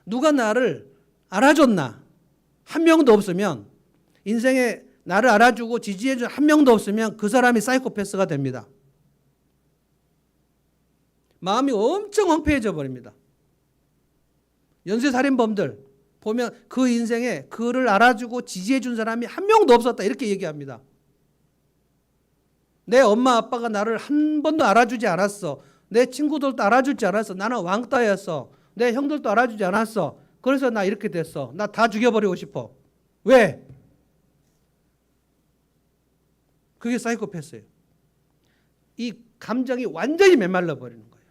누가 나를 알아줬나? 한 명도 없으면, 인생에 나를 알아주고 지지해준 한 명도 없으면 그 사람이 사이코패스가 됩니다. 마음이 엄청 황폐해져 버립니다. 연쇄살인범들 보면 그 인생에 그를 알아주고 지지해준 사람이 한 명도 없었다 이렇게 얘기합니다. 내 엄마 아빠가 나를 한 번도 알아주지 않았어. 내 친구들도 알아주지 않았어. 나는 왕따였어. 내 형들도 알아주지 않았어. 그래서 나 이렇게 됐어. 나 다 죽여버리고 싶어. 왜? 그게 사이코패스예요. 이 감정이 완전히 메말라 버리는 거예요.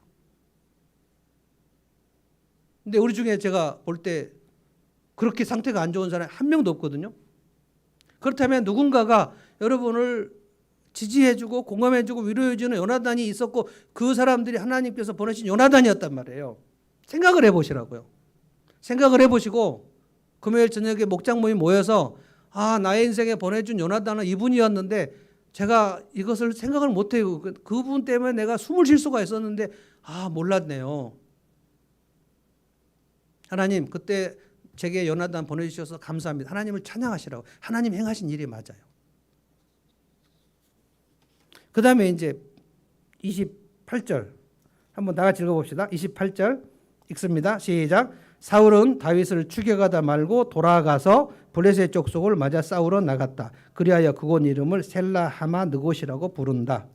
근데 우리 중에 제가 볼 때 그렇게 상태가 안 좋은 사람이 한 명도 없거든요. 그렇다면 누군가가 여러분을 지지해주고 공감해주고 위로해주는 요나단이 있었고 그 사람들이 하나님께서 보내신 요나단이었단 말이에요. 생각을 해보시라고요. 생각을 해보시고 금요일 저녁에 목장 모임 모여서 나의 인생에 보내준 요나단은 이분이었는데 제가 이것을 생각을 못해요. 그분 때문에 내가 숨을 쉴 수가 있었는데 몰랐네요. 하나님 그때 제게 요나단 보내주셔서 감사합니다. 하나님을 찬양하시라고. 하나님 행하신 일이 맞아요. 그 다음에 이제 28절 한번 다 같이 읽어봅시다. 28절 읽습니다. 시작. 사울은 다윗을 추격하다 말고 돌아가서 블레셋 족속을 맞아 싸우러 나갔다. 그리하여 그곳 이름을 셀라 하마 느곳이라고 부른다.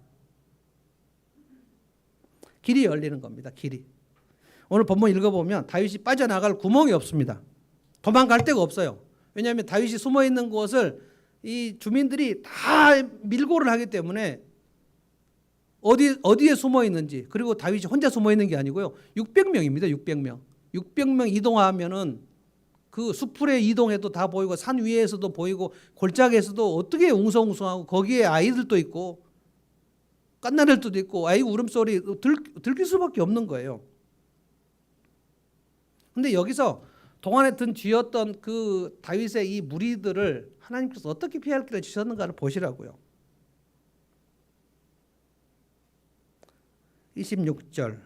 길이 열리는 겁니다. 길이. 오늘 본문 읽어보면 다윗이 빠져나갈 구멍이 없습니다. 도망갈 데가 없어요. 왜냐하면 다윗이 숨어있는 곳을 이 주민들이 다 밀고를 하기 때문에 어디에 숨어있는지, 그리고 다윗이 혼자 숨어있는 게 아니고요. 600명입니다. 600명. 600명 이동하면은 그 수풀에 이동해도 다 보이고 산 위에서도 보이고 골짜기에서도 어떻게 웅성웅성하고 거기에 아이들도 있고 깐나들도 있고 아이 울음소리 들킬 수밖에 없는 거예요. 근데 여기서 동안에 든 쥐였던 그 다윗의 이 무리들을 하나님께서 어떻게 피할 길을 주셨는가를 보시라고요. 26절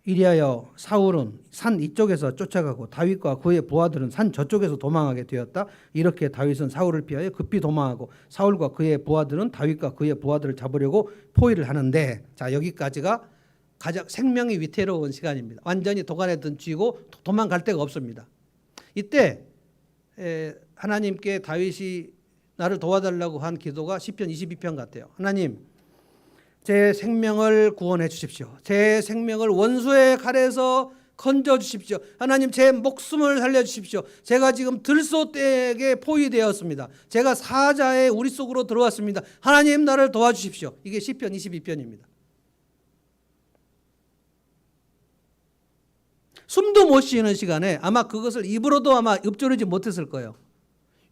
이리하여 사울은 산 이쪽에서 쫓아가고 다윗과 그의 부하들은 산 저쪽에서 도망하게 되었다. 이렇게 다윗은 사울을 피하여 급히 도망하고 사울과 그의 부하들은 다윗과 그의 부하들을 잡으려고 포위를 하는데, 자 여기까지가 가장 생명이 위태로운 시간입니다. 완전히 도간에 든 쥐고 도망갈 데가 없습니다. 이때 하나님께 다윗이 나를 도와달라고 한 기도가 시편 22편 같아요. 하나님 제 생명을 구원해 주십시오. 제 생명을 원수의 칼에서 건져 주십시오. 하나님 제 목숨을 살려 주십시오. 제가 지금 들소떼에게 포위되었습니다. 제가 사자의 우리 속으로 들어왔습니다. 하나님 나를 도와주십시오. 이게 시편 22편입니다. 숨도 못 쉬는 시간에 아마 그것을 입으로도 아마 읊조리지 못했을 거예요.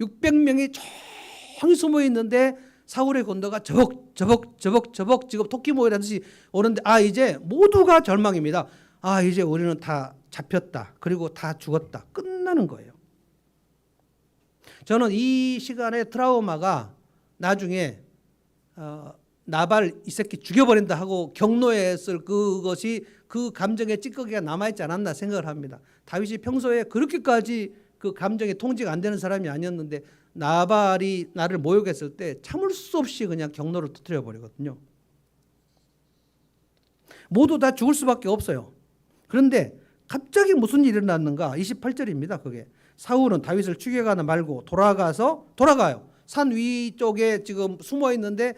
600명이 조용히 숨어 있는데 사울의 군대가 저벅 지금 토끼 모이라듯이 오는데 이제 모두가 절망입니다. 이제 우리는 다 잡혔다. 그리고 다 죽었다. 끝나는 거예요. 저는 이 시간의 트라우마가 나중에 나발 이 새끼 죽여버린다 하고 경노했을 그것이 그 감정의 찌꺼기가 남아있지 않았나 생각을 합니다. 다윗이 평소에 그렇게까지 그 감정에 통제가 안 되는 사람이 아니었는데 나발이 나를 모욕했을 때 참을 수 없이 그냥 경노를 터뜨려 버리거든요. 모두 다 죽을 수밖에 없어요. 그런데 갑자기 무슨 일이 일어났는가? 28절입니다. 그게 사울은 다윗을 추격하나 말고 돌아가요. 산 위쪽에 지금 숨어 있는데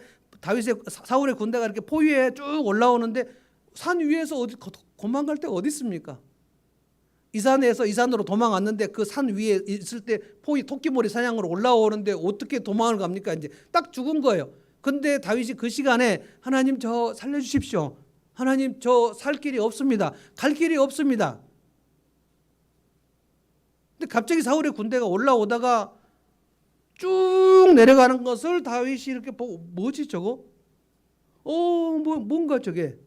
사울의 군대가 이렇게 포위에 쭉 올라오는데 산 위에서 어디 도망갈 데가 어디 있습니까? 이 산에서 이 산으로 도망왔는데 그 산 위에 있을 때 토끼몰이 사냥으로 올라오는데 어떻게 도망을 갑니까? 이제 딱 죽은 거예요. 근데 다윗이 그 시간에 하나님 저 살려주십시오. 하나님 저 살 길이 없습니다. 갈 길이 없습니다. 근데 갑자기 사울의 군대가 올라오다가 쭉 내려가는 것을 다윗이 이렇게 보고 뭐지 저거? 뭔가 저게.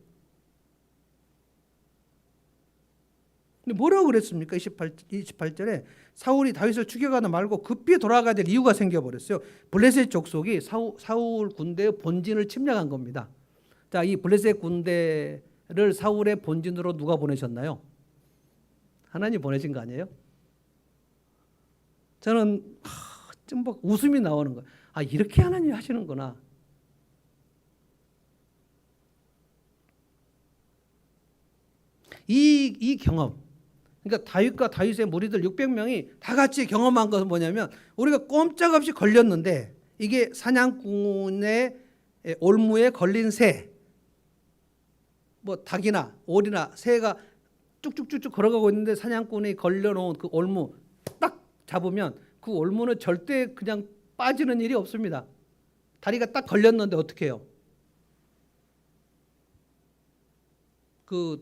근데 뭐라고 그랬습니까? 28절에 사울이 다윗을 죽여가다 말고 급히 돌아가야 될 이유가 생겨버렸어요. 블레셋 족속이 사울 군대의 본진을 침략한 겁니다. 자, 이 블레셋 군대를 사울의 본진으로 누가 보내셨나요? 하나님 보내신 거 아니에요? 저는 좀 웃음이 나오는 거예요. 아, 이렇게 하나님이 하시는구나. 이 경험, 그러니까 다윗과 다윗의 무리들 600명이 다 같이 경험한 것은 뭐냐면, 우리가 꼼짝없이 걸렸는데 이게 사냥꾼의 올무에 걸린 새, 뭐 닭이나 오리나 새가 쭉쭉쭉쭉 걸어가고 있는데 사냥꾼이 걸려놓은 그 올무 딱 잡으면 그 올무는 절대 그냥 빠지는 일이 없습니다. 다리가 딱 걸렸는데 어떻게 해요?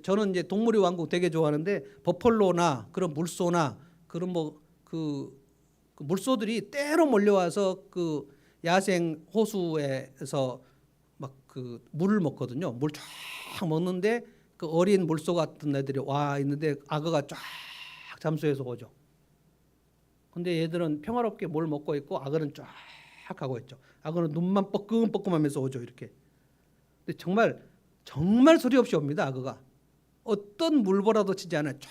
저는 이제 동물의 왕국 되게 좋아하는데 버펄로나 그런 물소나 그런 그 물소들이 때로 몰려와서 그 야생 호수에서 막 그 물을 먹거든요. 물 쫙 먹는데 그 어린 물소 같은 애들이 와 있는데 악어가 쫙 잠수해서 오죠. 근데 얘들은 평화롭게 뭘 먹고 있고 악어는 쫙 하고 있죠. 악어는 눈만 뻐끔뻐끔하면서 오죠, 이렇게. 근데 정말 소리 없이 옵니다, 악어가. 어떤 물보라도 치지 않아요. 쫙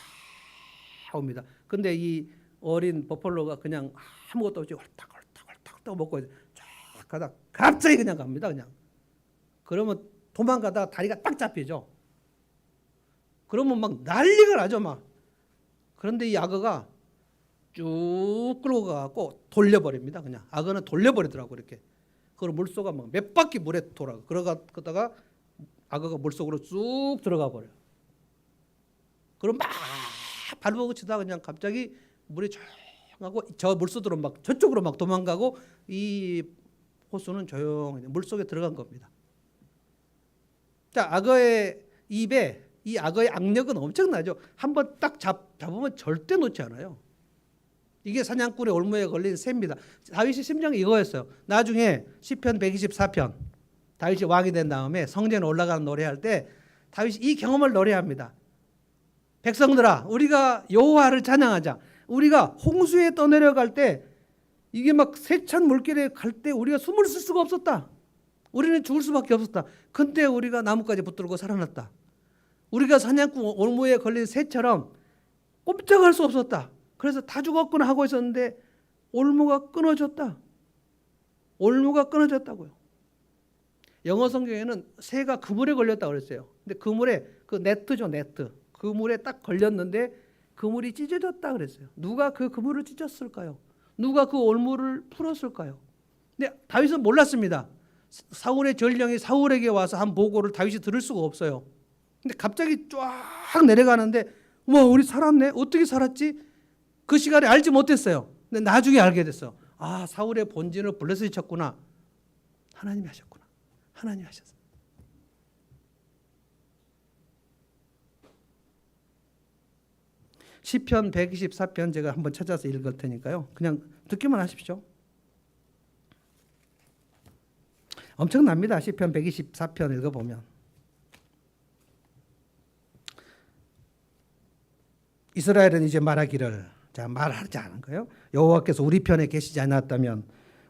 옵니다. 근데 이 어린 버펄로가 그냥 아무것도 없이 헐떡헐떡 먹고 쫙 가다 갑자기 그냥 갑니다, 그냥. 그러면 도망가다 다리가 딱 잡히죠. 그러면 막 난리가 나죠, 막. 그런데 이 악어가 쭉 끌고 가고 돌려버립니다, 그냥. 악어는 돌려버리더라고, 이렇게. 그리고 물소가 막 몇 바퀴 물에 돌아가. 그러다가 악어가 물속으로 쑥 들어가 버려요. 그럼 막 발버둥 치다가 그냥 갑자기 물이 조용하고 저 물소들은 막 저쪽으로 막 도망가고 이 호수는 조용히 물속에 들어간 겁니다. 자, 악어의 입에 이 악어의 악력은 엄청나죠. 한번 딱 잡으면 절대 놓지 않아요. 이게 사냥꾼의 올무에 걸린 새입니다. 다윗의 심정이 이거였어요. 나중에 시편 124편 다윗이 왕이 된 다음에 성전에 올라가는 노래할 때 다윗이 이 경험을 노래합니다. 백성들아, 우리가 여호와를 찬양하자. 우리가 홍수에 떠내려갈 때 이게 막 세찬 물길에 갈 때 우리가 숨을 쓸 수가 없었다. 우리는 죽을 수밖에 없었다. 근데 우리가 나뭇가지 붙들고 살아났다. 우리가 사냥꾼 올무에 걸린 새처럼 꼼짝할 수 없었다. 그래서 다 죽었구나 하고 있었는데 올무가 끊어졌다. 올무가 끊어졌다고요. 영어 성경에는 새가 그물에 걸렸다고 그랬어요. 근데 그물에 그 네트죠, 네트. 그물에 딱 걸렸는데 그물이 찢어졌다 그랬어요. 누가 그 그물을 찢었을까요? 누가 그 올무를 풀었을까요? 근데 다윗은 몰랐습니다. 사울의 전령이 사울에게 와서 한 보고를 다윗이 들을 수가 없어요. 근데 갑자기 쫙 내려가는데 와, 우리 살았네. 어떻게 살았지? 그 시간에 알지 못했어요. 근데 나중에 알게 됐어요. 아, 사울의 본진을 블레셋이 쳤구나. 하나님이 하셨구나. 하나님이 하셨어요. 시편 124편 제가 한번 찾아서 읽을 테니까요. 그냥 듣기만 하십시오. 엄청납니다. 시편 124편 읽어보면. 이스라엘은 이제 말하기를, 자, 말하지 않은 거예요. 여호와께서 우리 편에 계시지 않았다면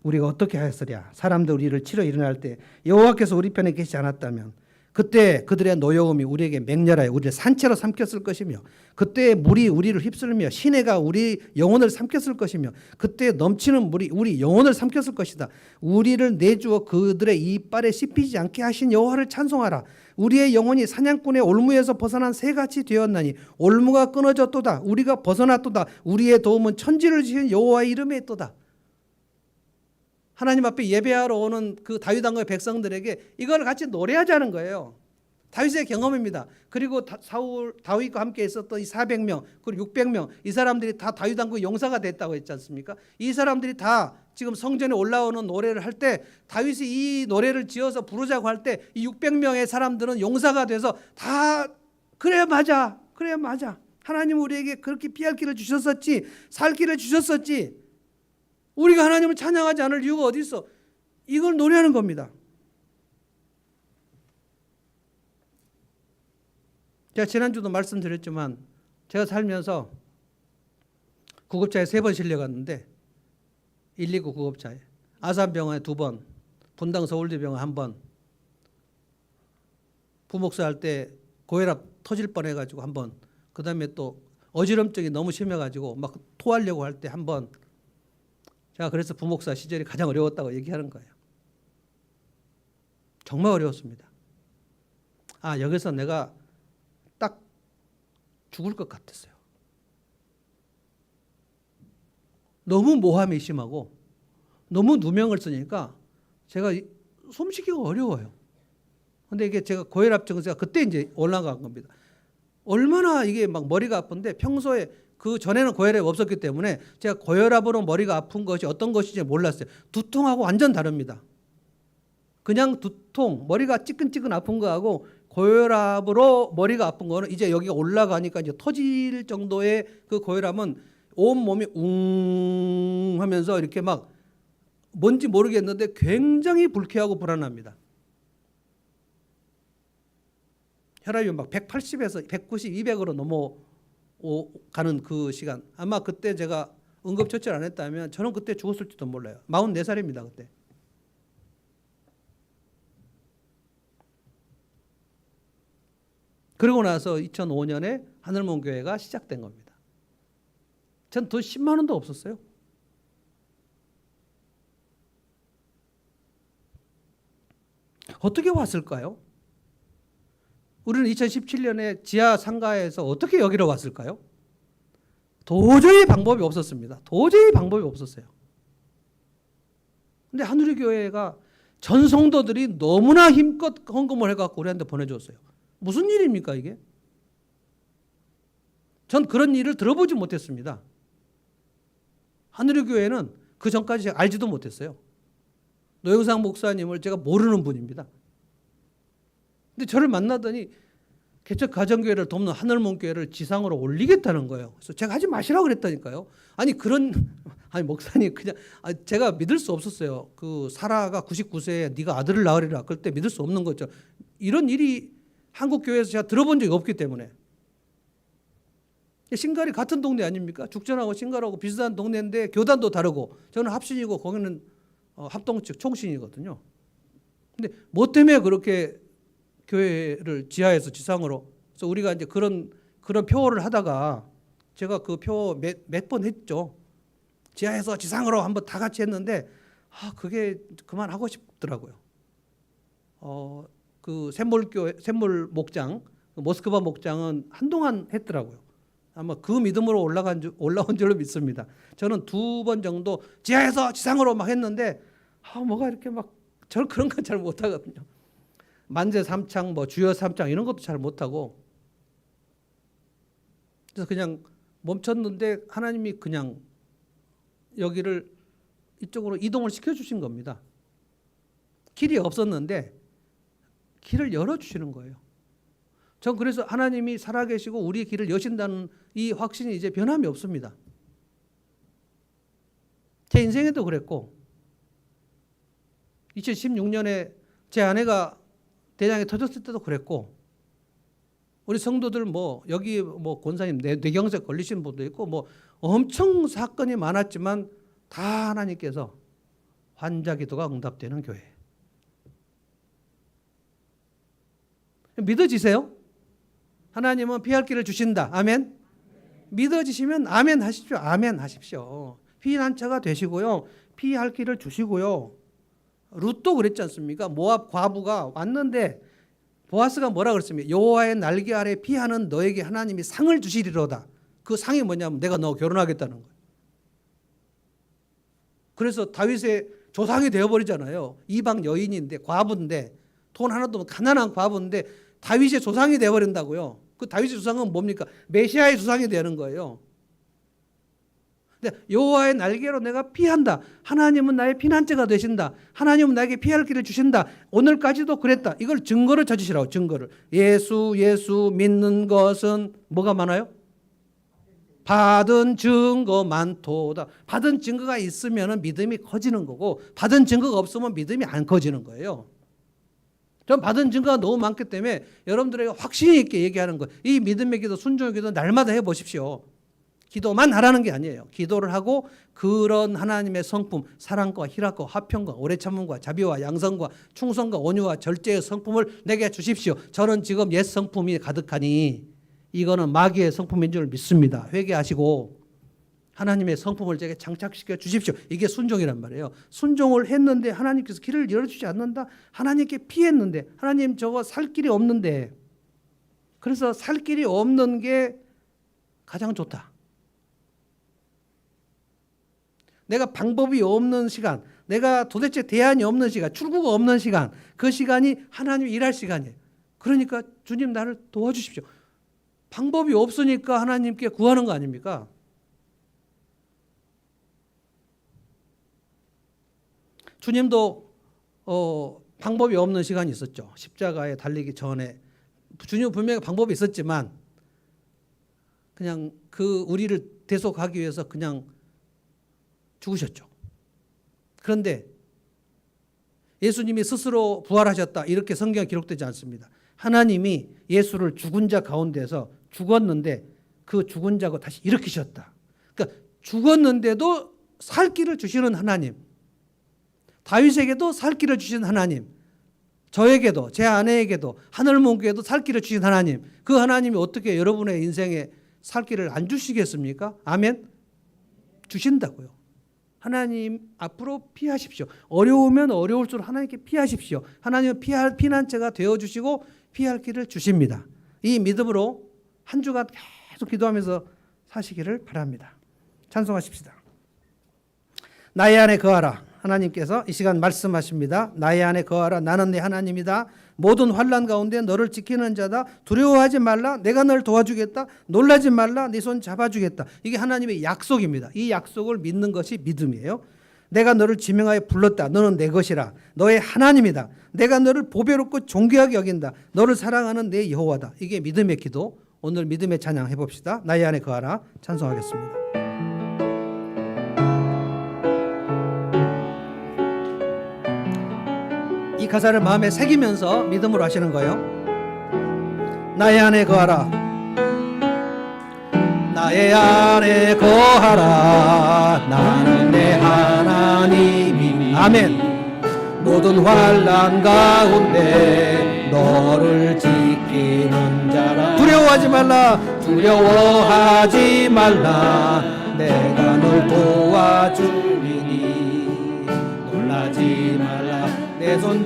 우리가 어떻게 하였으랴. 사람들 우리를 치러 일어날 때 여호와께서 우리 편에 계시지 않았다면 그때 그들의 노여움이 우리에게 맹렬하여 우리를 산채로 삼켰을 것이며 그때 물이 우리를 휩쓸며 시내가 우리 영혼을 삼켰을 것이며 그때 넘치는 물이 우리 영혼을 삼켰을 것이다. 우리를 내주어 그들의 이빨에 씹히지 않게 하신 여호와를 찬송하라. 우리의 영혼이 사냥꾼의 올무에서 벗어난 새같이 되었나니 올무가 끊어졌도다. 우리가 벗어났도다. 우리의 도움은 천지를 지은 여호와의 이름에 있도다. 하나님 앞에 예배하러 오는 그 다윗 왕의 백성들에게 이걸 같이 노래하자는 거예요. 다윗의 경험입니다. 그리고 다윗과 함께 있었던 이 400명 그리고 600명 이 사람들이 다 다윗 왕의 용사가 됐다고 했지 않습니까? 이 사람들이 다 지금 성전에 올라오는 노래를 할 때 다윗이 이 노래를 지어서 부르자고 할 때 이 600명의 사람들은 용사가 돼서 다 그래 맞아, 그래 맞아. 하나님 우리에게 그렇게 피할 길을 주셨었지, 살 길을 주셨었지. 우리가 하나님을 찬양하지 않을 이유가 어디 있어? 이걸 노래하는 겁니다. 제가 지난주도 말씀드렸지만 제가 살면서 구급차에 3번 실려갔는데 119 구급차에 아산병원에 2번, 분당 서울대병원 1번, 부목사 할 때 고혈압 터질 뻔해가지고 1번, 그 다음에 또 어지럼증이 너무 심해가지고 막 토하려고 할 때 1번. 제가 그래서 부목사 시절이 가장 어려웠다고 얘기하는 거예요. 정말 어려웠습니다. 여기서 내가 딱 죽을 것 같았어요. 너무 모함이 심하고 너무 누명을 쓰니까 제가 숨쉬기가 어려워요. 근데 이게 제가 고혈압 증세가 그때 이제 올라간 겁니다. 얼마나 이게 막 머리가 아픈데 평소에 그 전에는 고혈압이 없었기 때문에 제가 고혈압으로 머리가 아픈 것이 어떤 것인지 몰랐어요. 두통하고 완전 다릅니다. 그냥 두통, 머리가 찌끈찌끈 아픈 거하고 고혈압으로 머리가 아픈 거는 이제 여기가 올라가니까 이제 터질 정도의 그 고혈압은 온 몸이 웅 하면서 이렇게 막 뭔지 모르겠는데 굉장히 불쾌하고 불안합니다. 혈압이 막 180에서 190, 200으로 넘어가는 그 시간. 아마 그때 제가 응급처치를 안 했다면 저는 그때 죽었을지도 몰라요. 44살입니다 그때. 그러고 나서 2005년에 하늘문교회가 시작된 겁니다. 전 돈 10만 원도 없었어요. 어떻게 왔을까요? 우리는 2017년에 지하 상가에서 어떻게 여기로 왔을까요? 도저히 방법이 없었습니다. 도저히 방법이 없었어요. 근데 하늘의 교회가 전 성도들이 너무나 힘껏 헌금을 해갖고 우리한테 보내줬어요. 무슨 일입니까 이게? 전 그런 일을 들어보지 못했습니다. 하늘의 교회는 그 전까지 제가 알지도 못했어요. 노영상 목사님을 제가 모르는 분입니다. 근데 저를 만나더니 개척 가정교회를 돕는 하늘문교회를 지상으로 올리겠다는 거예요. 그래서 제가 하지 마시라고 그랬다니까요. 아니 목사님 그냥 제가 믿을 수 없었어요. 그 사라가 99세에 네가 아들을 낳으리라 그럴 때 믿을 수 없는 거죠. 이런 일이 한국 교회에서 제가 들어본 적이 없기 때문에. 신갈이 같은 동네 아닙니까? 죽전하고 신갈하고 비슷한 동네인데 교단도 다르고 저는 합신이고 거기는 합동 측 총신이거든요. 근데 뭐 때문에 그렇게 교회를 지하에서 지상으로, 그래서 우리가 이제 그런 표를 하다가 제가 그 표 몇 번 했죠. 지하에서 지상으로 한번 다 같이 했는데 그게 그만하고 싶더라고요. 그 샘물 목장, 모스크바 목장은 한동안 했더라고요. 아마 그 믿음으로 올라온 줄로 믿습니다. 저는 2번 정도 지하에서 지상으로 막 했는데 뭐가 이렇게 막 저는 그런 건 잘 못하거든요. 만세 삼창, 주여 삼창 이런 것도 잘 못하고 그래서 그냥 멈췄는데 하나님이 그냥 여기를 이쪽으로 이동을 시켜주신 겁니다. 길이 없었는데 길을 열어주시는 거예요. 전 그래서 하나님이 살아계시고 우리의 길을 여신다는 이 확신이 이제 변함이 없습니다. 제 인생에도 그랬고 2016년에 제 아내가 대장에 터졌을 때도 그랬고 우리 성도들 여기 권사님 뇌경색 걸리신 분도 있고 엄청 사건이 많았지만 다 하나님께서 환자 기도가 응답되는 교회. 믿어지세요? 하나님은 피할 길을 주신다. 아멘. 믿어지시면 아멘 하십시오. 아멘 하십시오. 피난처가 되시고요. 피할 길을 주시고요. 룻도 그랬지 않습니까? 모압 과부가 왔는데 보아스가 뭐라 그랬습니까? 여호와의 날개 아래 피하는 너에게 하나님이 상을 주시리로다. 그 상이 뭐냐면 내가 너 결혼하겠다는 거예요. 그래서 다윗의 조상이 되어버리잖아요. 이방 여인인데 과부인데 돈 하나도 없는 가난한 과부인데 다윗의 조상이 되어버린다고요. 그 다윗의 조상은 뭡니까? 메시아의 조상이 되는 거예요. 여호와의 날개로 내가 피한다. 하나님은 나의 피난처가 되신다. 하나님은 나에게 피할 길을 주신다. 오늘까지도 그랬다. 이걸 증거를 찾으시라고. 증거를. 예수 믿는 것은 뭐가 많아요? 받은 증거 많도다. 받은 증거가 있으면 믿음이 커지는 거고 받은 증거가 없으면 믿음이 안 커지는 거예요. 전 받은 증거가 너무 많기 때문에 여러분들에게 확신 있게 얘기하는 거예요. 이 믿음의 기도, 순종의 기도 날마다 해보십시오. 기도만 하라는 게 아니에요. 기도를 하고 그런 하나님의 성품, 사랑과 희락과 화평과 오래 참음과 자비와 양성과 충성과 온유와 절제의 성품을 내게 주십시오. 저는 지금 옛 성품이 가득하니 이거는 마귀의 성품인 줄 믿습니다. 회개하시고 하나님의 성품을 제게 장착시켜 주십시오. 이게 순종이란 말이에요. 순종을 했는데 하나님께서 길을 열어주지 않는다. 하나님께 피했는데 하나님 저거 살 길이 없는데, 그래서 살 길이 없는 게 가장 좋다. 내가 방법이 없는 시간, 내가 도대체 대안이 없는 시간, 출구가 없는 시간, 그 시간이 하나님이 일할 시간이에요. 그러니까 주님 나를 도와주십시오. 방법이 없으니까 하나님께 구하는 거 아닙니까? 주님도 방법이 없는 시간이 있었죠. 십자가에 달리기 전에 주님은 분명히 방법이 있었지만 그냥 그 우리를 대속하기 위해서 그냥 죽으셨죠. 그런데 예수님이 스스로 부활하셨다 이렇게 성경에 기록되지 않습니다. 하나님이 예수를 죽은 자 가운데서 죽었는데 그 죽은 자가 다시 일으키셨다. 그러니까 죽었는데도 살 길을 주시는 하나님, 다윗에게도 살 길을 주신 하나님, 저에게도 제 아내에게도 하늘문교에도 살 길을 주신 하나님, 그 하나님이 어떻게 여러분의 인생에 살 길을 안 주시겠습니까? 아멘? 주신다고요. 하나님 앞으로 피하십시오. 어려우면 어려울수록 하나님께 피하십시오. 하나님은 피난처가 되어주시고 피할 길을 주십니다. 이 믿음으로 한 주간 계속 기도하면서 사시기를 바랍니다. 찬송하십시다. 나의 안에 거하라. 하나님께서 이 시간 말씀하십니다. 나의 안에 거하라. 나는 내 하나님이다. 모든 환난 가운데 너를 지키는 자다. 두려워하지 말라. 내가 너를 도와주겠다. 놀라지 말라. 네 손 잡아주겠다. 이게 하나님의 약속입니다. 이 약속을 믿는 것이 믿음이에요. 내가 너를 지명하여 불렀다. 너는 내 것이라. 너의 하나님이다. 내가 너를 보배롭고 존귀하게 여긴다. 너를 사랑하는 내 여호와다. 이게 믿음의 기도. 오늘 믿음의 찬양 해봅시다. 나의 안에 거하라. 찬송하겠습니다. 이 가사를 마음에 새기면서 믿음으로 하시는 거예요. 나의 안에 거하라. 나의 안에 거하라. 나는 내 하나님이. 아멘. 모든 환난 가운데 너를 지키는 자라. 두려워하지 말라. 두려워하지 말라. 내가 널 도와주리니 놀라지 말라. 내 손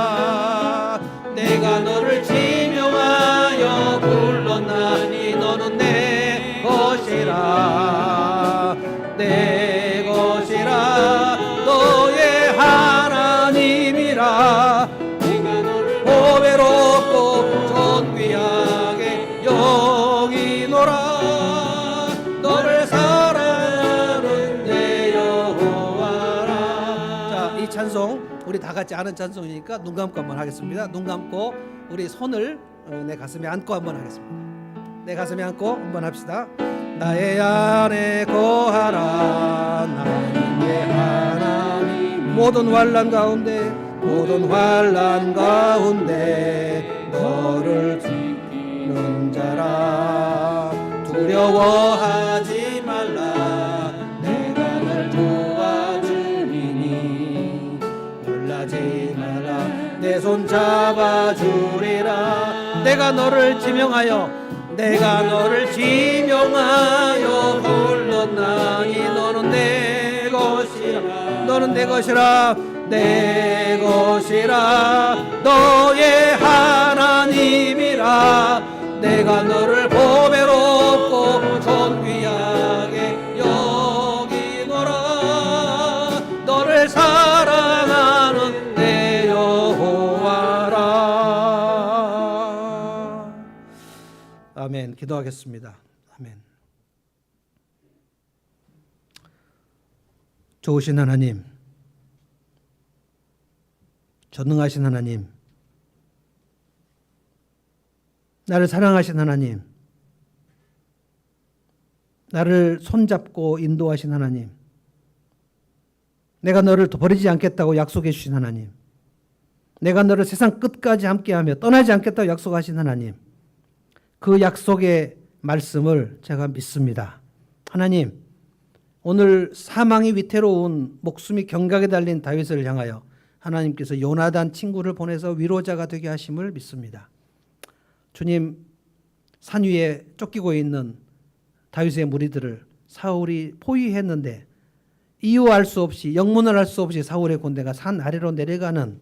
잡아주리라. 내가 너를 지명하여 불렀나니 너는 내 것이라. 내 것이라. 너의 하나님이라. 내가 너를 보배롭고 존귀하게 여기노라. 너를 사랑하는 내 여호와라. 자, 이 찬송 우리 다 같이 아는 찬송이니까 눈 감고 한번 하겠습니다. 눈 감고 우리 손을 내 가슴에 안고 한번 하겠습니다. 내 가슴에 안고 한번 합시다. 나의 안에 거하라. 나는 내 하나님. 모든 환난 가운데 모든 환난 가운데 너를 지키는 자라. 두려워하지 말라. 내가 널 도와주리니 놀라지 말라. 내 손 잡아주리라. 내가 너를 지명하여 불렀나니 너는 내 것이라. 너는 내 것이라. 내 것이라. 너의 하나님이라. 내가 너를 보배롭고 존귀하게 여기노라. 너를 사랑하는 내 여호와라. 아멘. 기도하겠습니다. 아멘. 좋으신 하나님, 전능하신 하나님, 나를 사랑하신 하나님, 나를 손잡고 인도하신 하나님, 내가 너를 버리지 않겠다고 약속해 주신 하나님, 내가 너를 세상 끝까지 함께하며 떠나지 않겠다고 약속하신 하나님, 그 약속의 말씀을 제가 믿습니다. 하나님, 오늘 사망이 위태로운 목숨이 경각에 달린 다윗을 향하여 하나님께서 요나단 친구를 보내서 위로자가 되게 하심을 믿습니다. 주님, 산 위에 쫓기고 있는 다윗의 무리들을 사울이 포위했는데 이유 알 수 없이, 영문을 알 수 없이 사울의 군대가 산 아래로 내려가는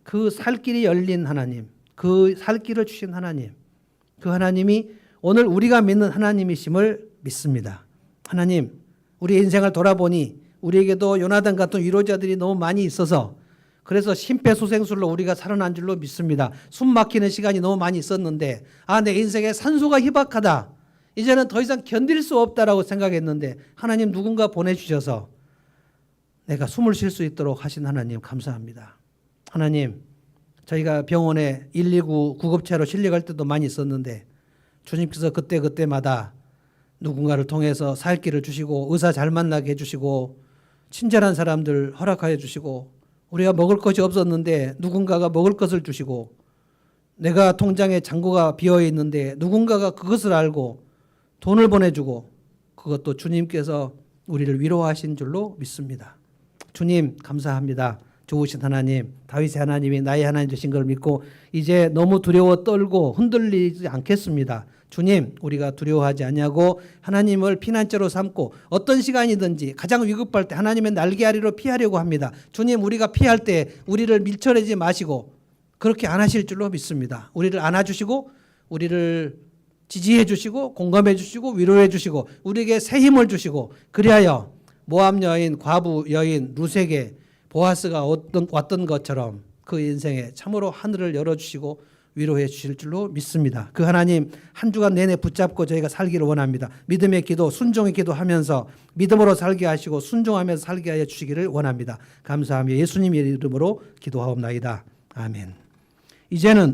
그 살길이 열린 하나님, 그 살길을 주신 하나님, 그 하나님이 오늘 우리가 믿는 하나님이심을 믿습니다. 하나님, 우리의 인생을 돌아보니 우리에게도 요나단 같은 위로자들이 너무 많이 있어서 그래서 심폐소생술로 우리가 살아난 줄로 믿습니다. 숨 막히는 시간이 너무 많이 있었는데 내 인생에 산소가 희박하다, 이제는 더 이상 견딜 수 없다라고 생각했는데 하나님 누군가 보내주셔서 내가 숨을 쉴 수 있도록 하신 하나님 감사합니다. 하나님, 저희가 병원에 119 구급차로 실려갈 때도 많이 있었는데 주님께서 그때마다 누군가를 통해서 살 길을 주시고 의사 잘 만나게 해주시고 친절한 사람들 허락하여 주시고 우리가 먹을 것이 없었는데 누군가가 먹을 것을 주시고 내가 통장에 잔고가 비어 있는데 누군가가 그것을 알고 돈을 보내주고 그것도 주님께서 우리를 위로하신 줄로 믿습니다. 주님 감사합니다. 좋으신 하나님, 다윗의 하나님이 나의 하나님 되신 걸 믿고 이제 너무 두려워 떨고 흔들리지 않겠습니다. 주님, 우리가 두려워하지 아니하고 하나님을 피난처로 삼고 어떤 시간이든지 가장 위급할 때 하나님의 날개 아래로 피하려고 합니다. 주님, 우리가 피할 때 우리를 밀쳐내지 마시고 그렇게 안 하실 줄로 믿습니다. 우리를 안아주시고 우리를 지지해 주시고 공감해 주시고 위로해 주시고 우리에게 새 힘을 주시고 그리하여 모압 여인, 과부 여인 루색에 보아스가 왔던 것처럼 그 인생에 참으로 하늘을 열어주시고 위로해 주실 줄로 믿습니다. 그 하나님 한 주간 내내 붙잡고 저희가 살기를 원합니다. 믿음의 기도, 순종의 기도하면서 믿음으로 살게 하시고 순종하면서 살게 하여 주시기를 원합니다. 감사하며 예수님의 이름으로 기도하옵나이다. 아멘. 이제는